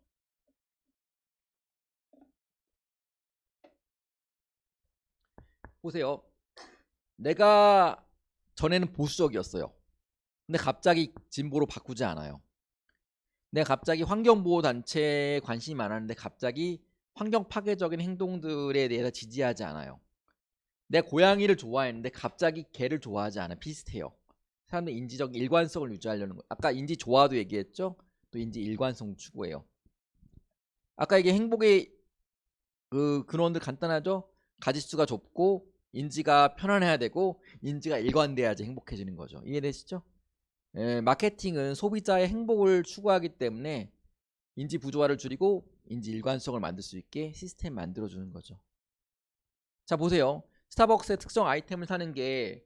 보세요. 내가 전에는 보수적이었어요. 근데 갑자기 진보로 바꾸지 않아요. 내가 갑자기 환경보호단체에 관심이 많았는데 갑자기 환경 파괴적인 행동들에 대해서 지지하지 않아요. 내 고양이를 좋아했는데 갑자기 개를 좋아하지 않아. 비슷해요. 사람들 인지적 일관성을 유지하려는 거. 아까 인지 조화도 얘기했죠. 또 인지 일관성 추구해요. 아까 이게 행복의 그 근원들 간단하죠. 가짓수가 좁고 인지가 편안해야 되고 인지가 일관돼야지 행복해지는 거죠. 이해되시죠? 마케팅은 소비자의 행복을 추구하기 때문에 인지 부조화를 줄이고 인지 일관성을 만들 수 있게 시스템 만들어주는 거죠. 자 보세요. 스타벅스의 특정 아이템을 사는 게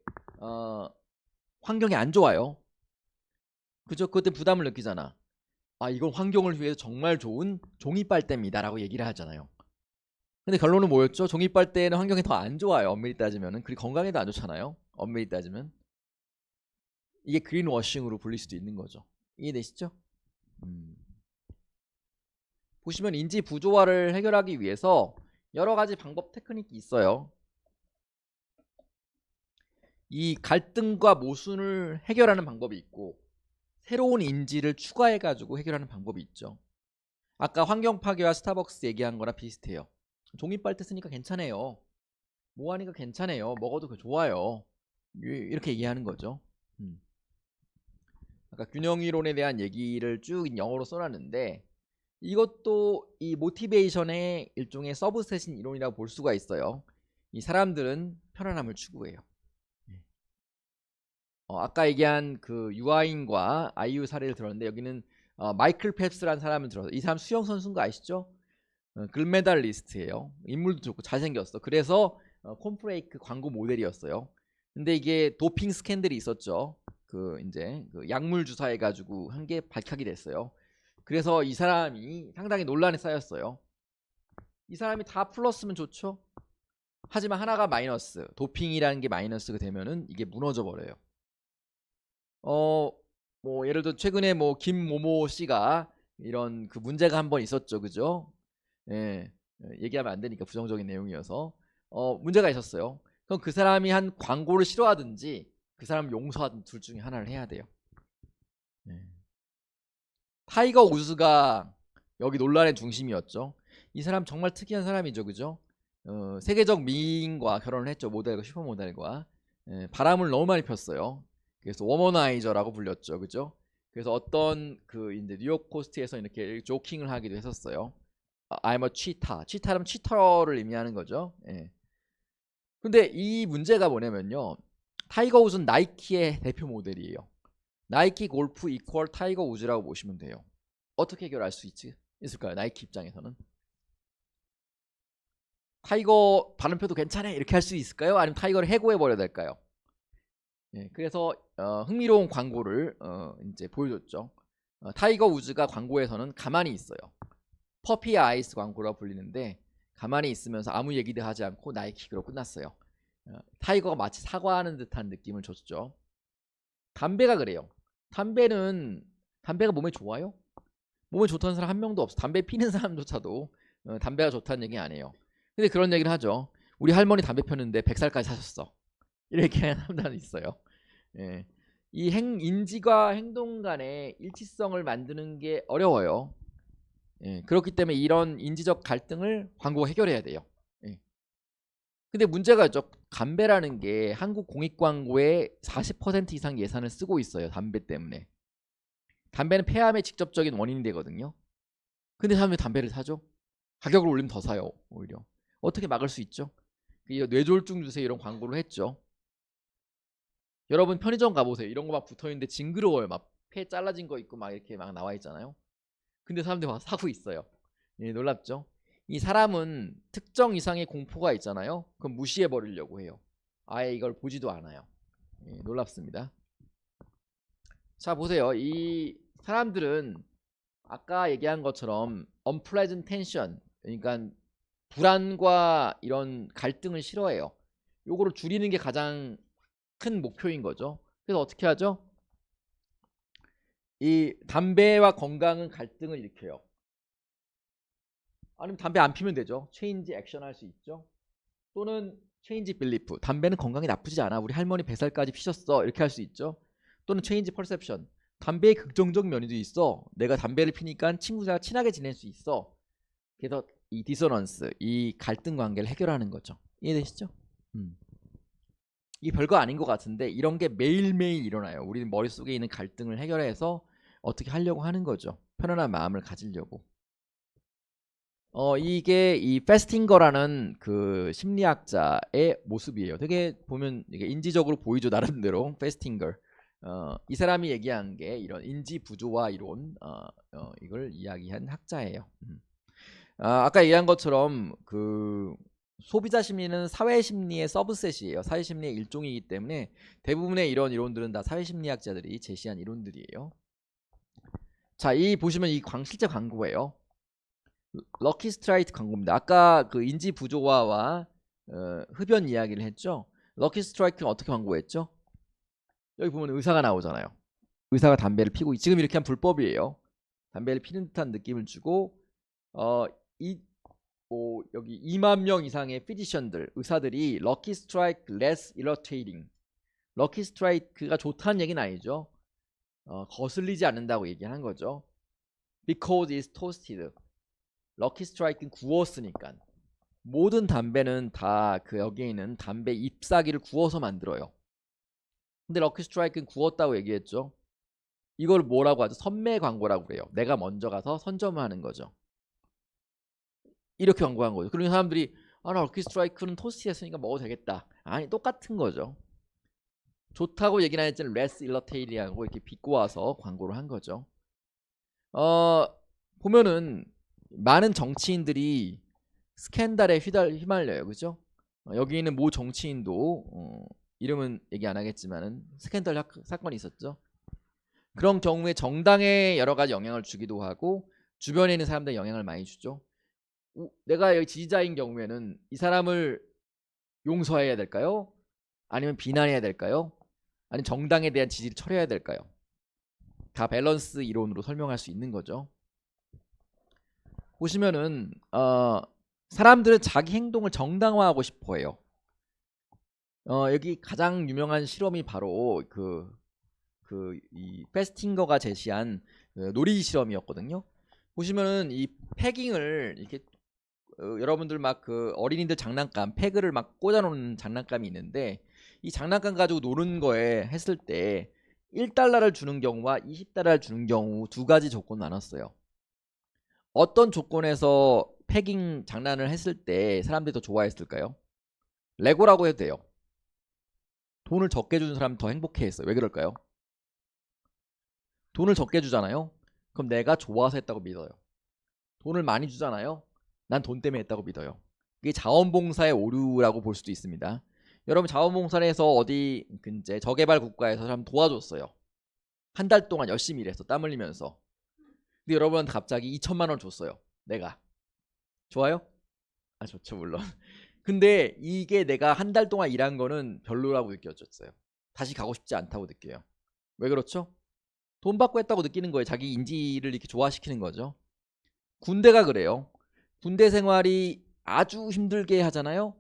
환경에 안 좋아요. 그죠? 그때 부담을 느끼잖아. 이건 환경을 위해서 정말 좋은 종이 빨대입니다 라고 얘기를 하잖아요. 근데 결론은 뭐였죠? 종이 빨대는 환경에 더 안 좋아요. 엄밀히 따지면은. 그리고 건강에도 안 좋잖아요. 엄밀히 따지면. 이게 그린워싱으로 불릴 수도 있는 거죠. 이해되시죠? 보시면 인지 부조화를 해결하기 위해서 여러 가지 방법 테크닉이 있어요. 이 갈등과 모순을 해결하는 방법이 있고 새로운 인지를 추가해 가지고 해결하는 방법이 있죠. 아까 환경 파괴와 스타벅스 얘기한 거랑 비슷해요. 종이 빨대 쓰니까 괜찮아요. 뭐 하니까 괜찮아요. 먹어도 좋아요. 이렇게 얘기하는 거죠. 아까 균형 이론에 대한 얘기를 쭉 영어로 써놨는데 이것도 이 모티베이션의 일종의 서브셋인 이론이라고 볼 수가 있어요. 이 사람들은 편안함을 추구해요. 아까 얘기한 그 유아인과 아이유 사례를 들었는데 여기는 마이클 펠프스라는 사람을 들어서 이 사람 수영 선수인 거 아시죠? 금메달리스트예요. 인물도 좋고 잘생겼어. 그래서 콘프레이크 광고 모델이었어요. 근데 이게 도핑 스캔들이 있었죠. 그 이제 그 약물 주사해 가지고 한 게 발각이 됐어요. 그래서 이 사람이 상당히 논란에 쌓였어요. 이 사람이 다 플러스면 좋죠. 하지만 하나가 마이너스, 도핑이라는 게 마이너스가 되면은 이게 무너져 버려요. 뭐 예를 들어 최근에 뭐 김모모 씨가 이런 그 문제가 한번 있었죠, 그죠? 예, 얘기하면 안 되니까 부정적인 내용이어서 문제가 있었어요. 그럼 그 사람이 한 광고를 싫어하든지 그 사람 용서하든 둘 중에 하나를 해야 돼요. 네. 타이거 우즈가 여기 논란의 중심이었죠. 이 사람 정말 특이한 사람이죠, 그죠? 세계적 미인과 결혼을 했죠, 모델과 슈퍼모델과. 바람을 너무 많이 폈어요. 그래서 워머나이저라고 불렸죠, 그죠? 그래서 어떤 그 이제 뉴욕 포스트에서 이렇게 조킹을 하기도 했었어요. I'm a cheetah. cheetah는 치터를 의미하는 거죠. 예. 근데 이 문제가 뭐냐면요. 타이거 우즈는 나이키의 대표 모델이에요. 나이키 골프 이퀄 타이거 우즈라고 보시면 돼요. 어떻게 해결할 수 있을까요? 나이키 입장에서는 타이거 발음표도 괜찮아 이렇게 할 수 있을까요? 아니면 타이거를 해고해 버려야 될까요? 예, 그래서 흥미로운 광고를 이제 보여줬죠. 타이거 우즈가 광고에서는 가만히 있어요. 퍼피 아이스 광고라고 불리는데 가만히 있으면서 아무 얘기도 하지 않고 나이키로 끝났어요. 타이거가 마치 사과하는 듯한 느낌을 줬죠. 담배가 그래요. 담배가 몸에 좋아요? 몸에 좋다는 사람 한 명도 없어. 담배 피는 사람조차도 담배가 좋다는 얘기 안 해요. 근데 그런 얘기를 하죠. 우리 할머니 담배 폈는데 100살까지 사셨어. 이렇게 하는 사람들이 있어요. 예. 이 인지과 행동 간의 일치성을 만드는 게 어려워요. 예. 그렇기 때문에 이런 인지적 갈등을 광고가 해결해야 돼요. 예. 근데 문제가 있죠. 담배라는 게 한국 공익 광고의 40% 이상 예산을 쓰고 있어요. 담배 때문에. 담배는 폐암의 직접적인 원인이 되거든요. 근데 사람들이 담배를 사죠. 가격을 올리면 더 사요. 오히려. 어떻게 막을 수 있죠? 뇌졸중 주세요 이런 광고를 했죠. 여러분 편의점 가보세요. 이런 거 막 붙어있는데 징그러워요. 막 폐 잘라진 거 있고 막 이렇게 막 나와 있잖아요. 근데 사람들이 막 사고 있어요. 예, 놀랍죠? 이 사람은 특정 이상의 공포가 있잖아요. 그럼 무시해 버리려고 해요. 아예 이걸 보지도 않아요. 예, 놀랍습니다. 자 보세요. 이 사람들은 아까 얘기한 것처럼 unpleasant tension, 그러니까 불안과 이런 갈등을 싫어해요. 요거를 줄이는 게 가장 큰 목표인 거죠. 그래서 어떻게 하죠? 이 담배와 건강은 갈등을 일으켜요. 아니면 담배 안 피면 되죠. 체인지 액션 할 수 있죠. 또는 체인지 빌리프, 담배는 건강에 나쁘지 않아. 우리 할머니 100살까지 피셨어. 이렇게 할 수 있죠. 또는 체인지 퍼셉션, 담배의 긍정적 면도 있어. 내가 담배를 피니까 친구들과 친하게 지낼 수 있어. 그래서 이 디서넌스, 이 갈등 관계를 해결하는 거죠. 이해되시죠? 이 별거 아닌 것 같은데 이런 게 매일매일 일어나요. 우리 머릿속에 있는 갈등을 해결해서 어떻게 하려고 하는 거죠. 편안한 마음을 가지려고. 이게 이 페스팅거라는 그 심리학자의 모습이에요. 되게 보면 이게 인지적으로 보이죠. 나름대로 페스팅거. 이 사람이 얘기한 게 이런 인지 부조화 이론, 이걸 이야기한 학자예요. 아까 얘기한 것처럼 그 소비자 심리는 사회 심리의 서브셋이에요. 사회 심리의 일종이기 때문에 대부분의 이런 이론들은 다 사회 심리학자들이 제시한 이론들이에요. 자, 이 보시면 이 실제 광고예요. 럭키 스트라이크 광고입니다. 아까 그 인지 부조화와 흡연 이야기를 했죠. 럭키 스트라이크는 어떻게 광고했죠? 여기 보면 의사가 나오잖아요. 의사가 담배를 피고 지금 이렇게 하면 불법이에요. 담배를 피는 듯한 느낌을 주고 여기 2만 명 이상의 피지션들, 의사들이 럭키 스트라이크 less irritating, 럭키 스트라이크가 좋다는 얘기는 아니죠. 거슬리지 않는다고 얘기하는 거죠. because it's toasted, 럭키 스트라이크는 구웠으니까. 모든 담배는 다 그 여기에 있는 담배 잎사귀를 구워서 만들어요. 근데 럭키 스트라이크는 구웠다고 얘기했죠. 이걸 뭐라고 하죠? 선매 광고라고 그래요. 내가 먼저 가서 선점하는 거죠. 이렇게 광고한 거죠. 그러니까 사람들이 나 럭키 스트라이크는 토스트 했으니까 먹어도 되겠다. 아니, 똑같은 거죠. 좋다고 얘기는 했지만 레스 일러테이리하고 이렇게 비꼬아서 광고를 한 거죠. 보면은 많은 정치인들이 스캔들에 휘말려요. 그죠? 여기 있는 모 정치인도 이름은 얘기 안 하겠지만은 스캔들 사건이 있었죠. 그런 경우에 정당에 여러 가지 영향을 주기도 하고 주변에 있는 사람들에 영향을 많이 주죠. 내가 여기 지지자인 경우에는 이 사람을 용서해야 될까요? 아니면 비난해야 될까요? 아니면 정당에 대한 지지를 철회해야 될까요? 다 밸런스 이론으로 설명할 수 있는 거죠. 보시면은 사람들은 자기 행동을 정당화하고 싶어 해요. 여기 가장 유명한 실험이 바로 이 페스팅거가 제시한 놀이 실험이었거든요. 보시면은 이 패깅을 이렇게 여러분들 막 그 어린이들 장난감 패그를 막 꽂아놓는 장난감이 있는데 이 장난감 가지고 노는 거에 했을 때 1달러를 주는 경우와 20달러를 주는 경우 두 가지 조건을 나눴어요. 어떤 조건에서 패깅 장난을 했을 때 사람들이 더 좋아했을까요? 레고라고 해도 돼요. 돈을 적게 주는 사람이 더 행복해했어요. 왜 그럴까요? 돈을 적게 주잖아요. 그럼 내가 좋아서 했다고 믿어요. 돈을 많이 주잖아요. 난 돈 때문에 했다고 믿어요. 이게 자원봉사의 오류라고 볼 수도 있습니다. 여러분 자원봉사를 해서 어디 이제 저개발 국가에서 사람 도와줬어요. 한 달 동안 열심히 일해서 땀 흘리면서. 근데 여러분한테 갑자기 2천만 원 줬어요. 내가. 좋아요? 아 좋죠 물론. 근데 이게 내가 한 달 동안 일한 거는 별로라고 느껴졌어요. 다시 가고 싶지 않다고 느껴요. 왜 그렇죠? 돈 받고 했다고 느끼는 거예요. 자기 인지를 이렇게 좋아시키는 거죠. 군대가 그래요. 군대 생활이 아주 힘들게 하잖아요.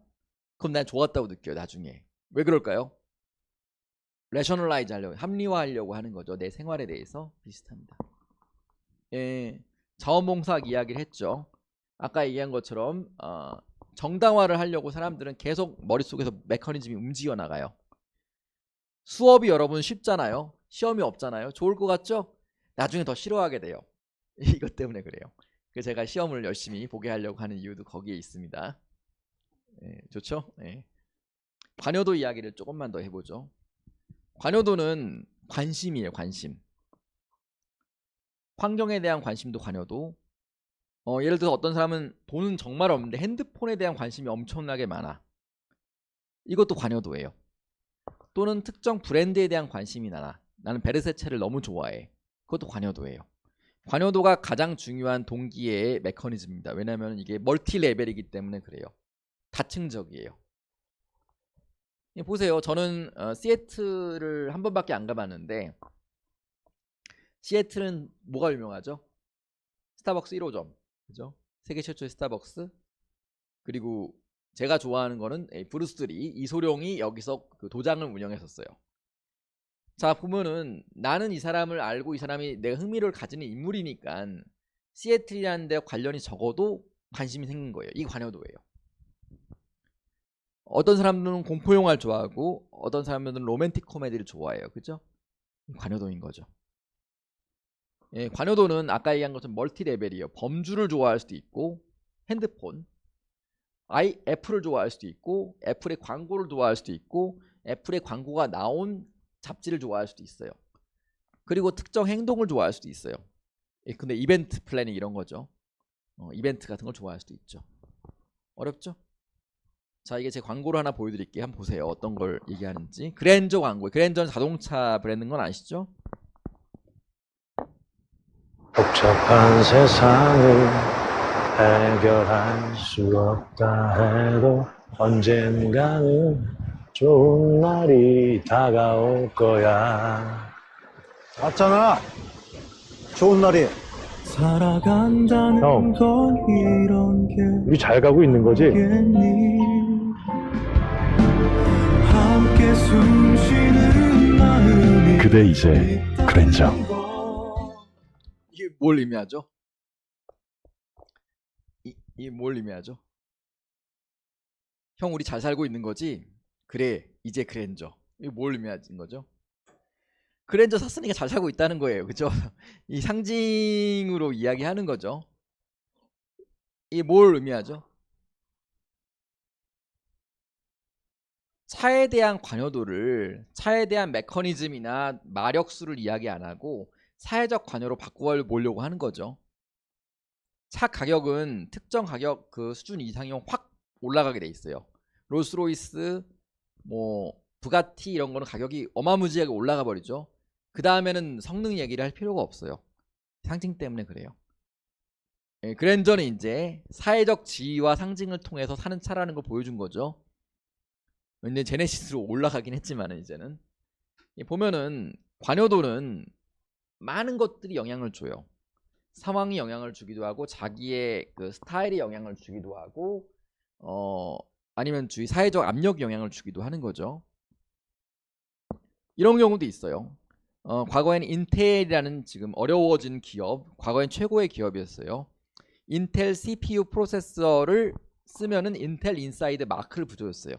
그럼 난 좋았다고 느껴요. 나중에. 왜 그럴까요? 레셔널라이즈 하려고, 합리화하려고 하는 거죠. 내 생활에 대해서. 비슷합니다. 예, 자원봉사 이야기를 했죠. 아까 얘기한 것처럼 정당화를 하려고 사람들은 계속 머릿속에서 메커니즘이 움직여 나가요. 수업이 여러분 쉽잖아요. 시험이 없잖아요. 좋을 것 같죠? 나중에 더 싫어하게 돼요. 이것 때문에 그래요. 그래서 제가 시험을 열심히 보게 하려고 하는 이유도 거기에 있습니다. 예, 좋죠? 예. 관여도 이야기를 조금만 더 해보죠. 관여도는 관심이에요. 관심. 환경에 대한 관심도 관여도. 예를 들어서 어떤 사람은 돈은 정말 없는데 핸드폰에 대한 관심이 엄청나게 많아. 이것도 관여도예요. 또는 특정 브랜드에 대한 관심이 많아. 나는 베르세체를 너무 좋아해. 그것도 관여도예요. 관여도가 가장 중요한 동기의 메커니즘입니다. 왜냐하면 이게 멀티 레벨이기 때문에 그래요. 다층적이에요. 보세요. 저는 시애틀을 한 번밖에 안 가봤는데 시애틀은 뭐가 유명하죠? 스타벅스 1호점. 그죠? 세계 최초의 스타벅스. 그리고 제가 좋아하는 거는 브루스 리, 이소룡이 여기서 그 도장을 운영했었어요. 자 보면은 나는 이 사람을 알고 이 사람이 내가 흥미를 가지는 인물이니까 시애틀이라는 데 관련이 적어도 관심이 생긴 거예요. 이게 관여도예요. 어떤 사람들은 공포 영화를 좋아하고 어떤 사람들은 로맨틱 코미디를 좋아해요. 그죠? 관여도인 거죠. 예, 관여도는 아까 얘기한 것처럼 멀티 레벨이에요. 범주를 좋아할 수도 있고 핸드폰, 애플을 좋아할 수도 있고 애플의 광고를 좋아할 수도 있고 애플의 광고가 나온 잡지를 좋아할 수도 있어요. 그리고 특정 행동을 좋아할 수도 있어요. 예, 근데 이벤트 플래닝 이런 거죠. 이벤트 같은 걸 좋아할 수도 있죠. 어렵죠? 자 이게 제 광고를 하나 보여드릴게요. 한번 보세요. 어떤 걸 얘기하는지. 그랜저 광고. 그랜저는 자동차 브랜드인 건 아시죠? 복잡한 세상을 해결할 수 없다 해도 언젠가는 좋은 날이 다가올 거야. 맞잖아. 좋은 날이. 살아간다는 건 이런 게 우리 잘 가고 있는 거지? 함께 숨쉬는 마음이 그대 이제 그랜저. 이게 뭘 의미하죠? 이게 뭘 의미하죠? 형 우리 잘 살고 있는 거지? 그래 이제 그랜저. 이게 뭘 의미하는 거죠? 그랜저 샀으니까 잘 살고 있다는 거예요. 그죠? 이 상징으로 이야기하는 거죠. 이게 뭘 의미하죠? 차에 대한 관여도를 차에 대한 메커니즘이나 마력수를 이야기 안 하고 사회적 관여로 바꿔보려고 하는 거죠. 차 가격은 특정 가격 그 수준 이상이면 확 올라가게 돼 있어요. 롤스로이스, 뭐 부가티 이런 거는 가격이 어마무지하게 올라가 버리죠. 그 다음에는 성능 얘기를 할 필요가 없어요. 상징 때문에 그래요. 예, 그랜저는 이제 사회적 지위와 상징을 통해서 사는 차라는 걸 보여준 거죠. 근데 제네시스로 올라가긴 했지만 이제는 보면은 관여도는 많은 것들이 영향을 줘요. 상황이 영향을 주기도 하고 자기의 그 스타일이 영향을 주기도 하고 아니면 주위 사회적 압력이 영향을 주기도 하는 거죠. 이런 경우도 있어요. 과거에는 인텔이라는 지금 어려워진 기업, 과거엔 최고의 기업이었어요. 인텔 CPU 프로세서를 쓰면은 인텔 인사이드 마크를 붙여줬어요.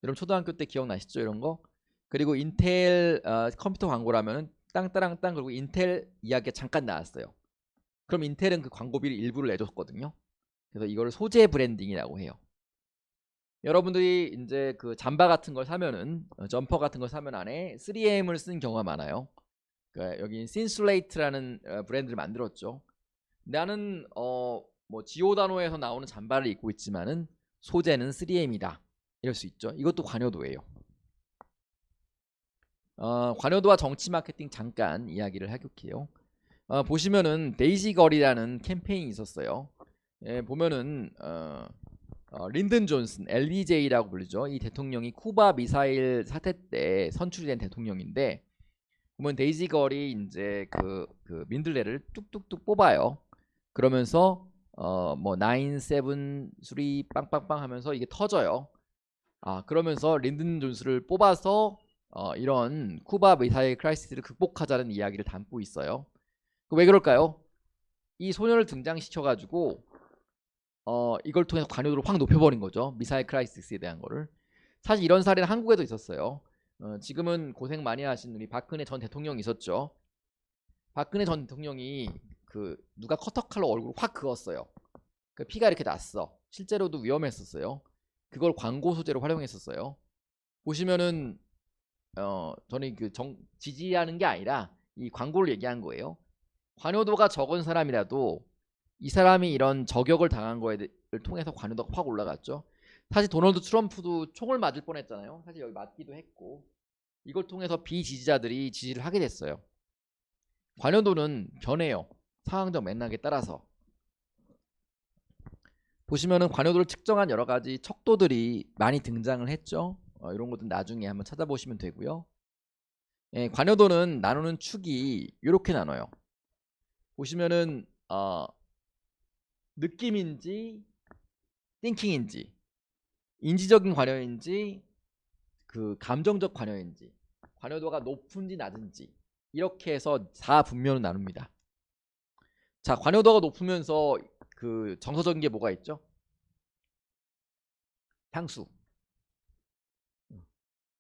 여러분 초등학교 때 기억나시죠? 이런 거. 그리고 인텔 컴퓨터 광고라면은 땅따랑땅 그리고 인텔 이야기가 잠깐 나왔어요. 그럼 인텔은 그 광고비를 일부를 내줬거든요. 그래서 이거를 소재 브랜딩이라고 해요. 여러분들이 이제 그 잠바 같은 걸 사면은 점퍼 같은 걸 사면 안에 3M을 쓴 경우가 많아요. 그러니까 여기 신슐레이트라는 브랜드를 만들었죠. 나는 뭐 지오다노에서 나오는 잠바를 입고 있지만은 소재는 3M이다. 이럴 수 있죠. 이것도 관여도예요. 관여도와 정치 마케팅 잠깐 이야기를 해볼게요. 보시면은 데이지 걸이라는 캠페인이 있었어요. 예, 보면은 린든 존슨, LBJ라고 불리죠. 이 대통령이 쿠바 미사일 사태 때 선출이 된 대통령인데, 보면 데이지 걸이 이제 그 민들레를 뚝뚝뚝 뽑아요. 그러면서 뭐 9, 7, 3 빵빵빵 하면서 이게 터져요. 그러면서 린든 존슨을 뽑아서 이런 쿠바 미사일 크라이시스를 극복하자는 이야기를 담고 있어요. 왜 그럴까요? 이 소녀를 등장시켜가지고 이걸 통해서 관여도를 확 높여버린 거죠. 미사일 크라이시스에 대한 거를. 사실 이런 사례는 한국에도 있었어요. 지금은 고생 많이 하신 우리 박근혜 전 대통령이 있었죠. 박근혜 전 대통령이 누가 커터칼로 얼굴을 확 그었어요. 그 피가 이렇게 났어. 실제로도 위험했었어요. 그걸 광고 소재로 활용했었어요. 보시면은 저는 지지하는 게 아니라 이 광고를 얘기한 거예요. 관여도가 적은 사람이라도 이 사람이 이런 저격을 당한 거를 통해서 관여도가 확 올라갔죠. 사실 도널드 트럼프도 총을 맞을 뻔했잖아요. 사실 여기 맞기도 했고, 이걸 통해서 비지지자들이 지지를 하게 됐어요. 관여도는 변해요. 상황적 맥락에 따라서. 보시면은 관여도를 측정한 여러 가지 척도들이 많이 등장을 했죠. 이런 것도 나중에 한번 찾아보시면 되고요. 예, 관여도는 나누는 축이 이렇게 나눠요. 보시면은 느낌인지 띵킹인지 인지적인 관여인지 감정적 관여인지 관여도가 높은지 낮은지 이렇게 해서 4분면으로 나눕니다. 자, 관여도가 높으면서 정서적인 게 뭐가 있죠? 향수.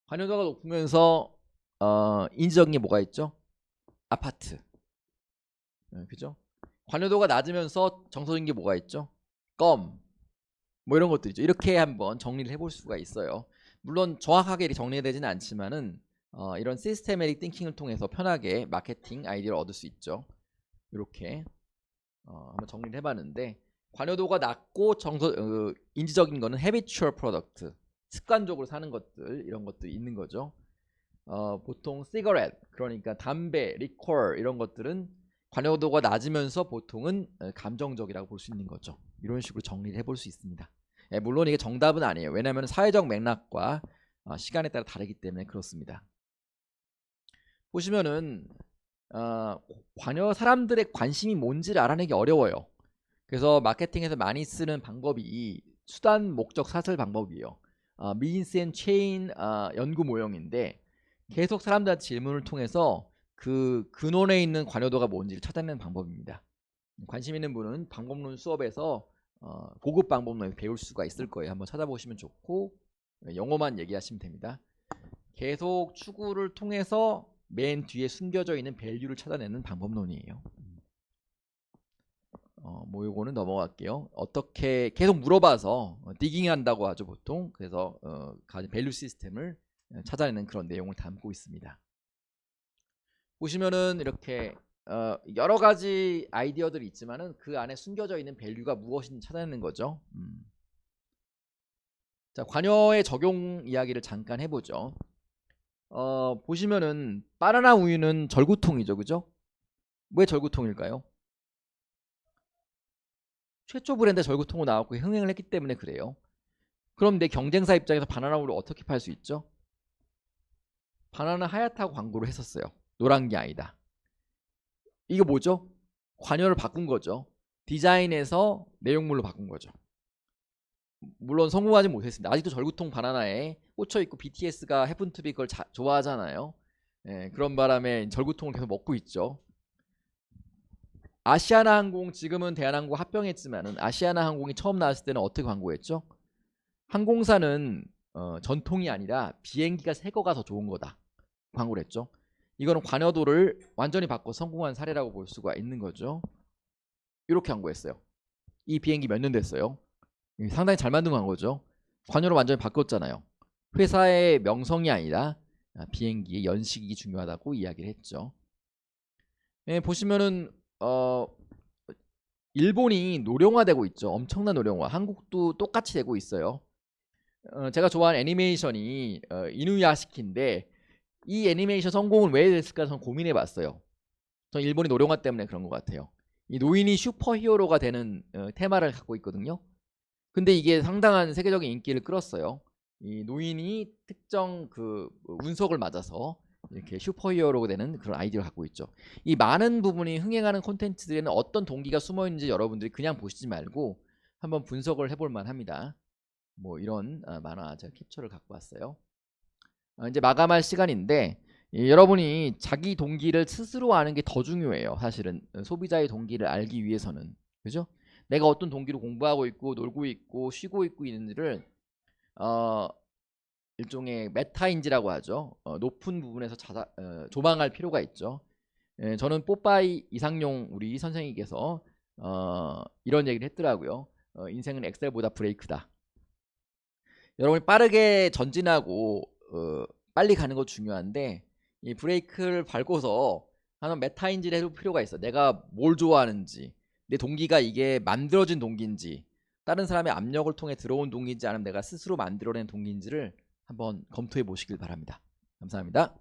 관여도가 높으면서 인지적인 게 뭐가 있죠? 아파트. 그죠? 관여도가 낮으면서 정서적인 게 뭐가 있죠? 껌. 뭐 이런 것들이죠. 이렇게 한번 정리를 해볼 수가 있어요. 물론 정확하게 정리가 되지는 않지만은 이런 시스테매틱 띵킹을 통해서 편하게 마케팅 아이디어를 얻을 수 있죠. 이렇게 한번 정리를 해봤는데, 관여도가 낮고 인지적인 거는 habitual product, 습관적으로 사는 것들, 이런 것들이 있는 거죠. 보통 시거렛, 그러니까 담배, 리콜 이런 것들은 관여도가 낮으면서 보통은 감정적이라고 볼 수 있는 거죠. 이런 식으로 정리를 해볼 수 있습니다. 물론 이게 정답은 아니에요. 왜냐하면 사회적 맥락과 시간에 따라 다르기 때문에 그렇습니다. 보시면은 사람들의 관심이 뭔지를 알아내기 어려워요. 그래서 마케팅에서 많이 쓰는 방법이 수단, 목적, 사슬 방법이에요. means and chain 연구 모형인데, 계속 사람들한테 질문을 통해서 근원에 있는 관여도가 뭔지를 찾아내는 방법입니다. 관심 있는 분은 방법론 수업에서 고급 방법론을 배울 수가 있을 거예요. 한번 찾아보시면 좋고, 영어만 얘기하시면 됩니다. 계속 추구를 통해서 맨 뒤에 숨겨져 있는 밸류를 찾아내는 방법론이에요. 뭐 요거는 넘어갈게요. 어떻게 계속 물어봐서 디깅 한다고 하죠, 보통. 그래서 가진 밸류 시스템을 찾아내는 그런 내용을 담고 있습니다. 보시면은 이렇게 여러 가지 아이디어들이 있지만은 그 안에 숨겨져 있는 밸류가 무엇인지 찾아내는 거죠. 자, 관여의 적용 이야기를 잠깐 해보죠. 보시면은 바나나 우유는 절구통이죠, 그죠? 왜 절구통일까요? 최초 브랜드 절구통으로 나왔고 흥행을 했기 때문에 그래요. 그럼 내 경쟁사 입장에서 바나나 우유를 어떻게 팔 수 있죠? 바나나 하얗다고 광고를 했었어요. 노란 게 아니다. 이거 뭐죠? 관여를 바꾼 거죠. 디자인에서 내용물로 바꾼 거죠. 물론 성공하지 못했습니다. 아직도 절구통 바나나에 꽂혀 있고 BTS가 해븐투비 그걸 좋아하잖아요. 그런 바람에 절구통을 계속 먹고 있죠. 아시아나항공, 지금은 대한항공 합병했지만은 아시아나항공이 처음 나왔을 때는 어떻게 광고했죠? 항공사는 전통이 아니라 비행기가 새 거가 더 좋은 거다 광고를 했죠. 이거는 관여도를 완전히 바꿔 성공한 사례라고 볼 수가 있는 거죠. 이렇게 광고했어요. 이 비행기 몇 년 됐어요? 상당히 잘 만든 광고죠. 관여로 완전히 바뀌었잖아요. 회사의 명성이 아니라 비행기의 연식이 중요하다고 이야기를 했죠. 예, 보시면은 일본이 노령화되고 있죠. 엄청난 노령화. 한국도 똑같이 되고 있어요. 제가 좋아하는 애니메이션이 이누야시키인데 이 애니메이션 성공은 왜 됐을까 저는 고민해봤어요. 저는 일본이 노령화 때문에 그런 것 같아요. 이 노인이 슈퍼히어로가 되는 테마를 갖고 있거든요. 근데 이게 상당한 세계적인 인기를 끌었어요. 이 노인이 특정 그 운석을 맞아서 이렇게 슈퍼히어로가 되는 그런 아이디어를 갖고 있죠. 이 많은 부분이 흥행하는 콘텐츠들에는 어떤 동기가 숨어 있는지 여러분들이 그냥 보시지 말고 한번 분석을 해볼 만합니다. 뭐 이런 만화 제가 캡처를 갖고 왔어요. 이제 마감할 시간인데 여러분이 자기 동기를 스스로 아는 게 더 중요해요. 사실은 소비자의 동기를 알기 위해서는, 그죠? 내가 어떤 동기로 공부하고 있고 놀고 있고 쉬고 있고 있는지를 일종의 메타인지라고 하죠. 높은 부분에서 조망할 필요가 있죠. 저는 뽀빠이 이상용 우리 선생님께서 이런 얘기를 했더라고요. 인생은 엑셀보다 브레이크다. 여러분이 빠르게 전진하고 빨리 가는 거 중요한데 이 브레이크를 밟고서 하는 메타인지를 해볼 필요가 있어. 내가 뭘 좋아하는지, 내 동기가 이게 만들어진 동기인지, 다른 사람의 압력을 통해 들어온 동기인지 아니면 내가 스스로 만들어낸 동기인지를 한번 검토해 보시길 바랍니다. 감사합니다.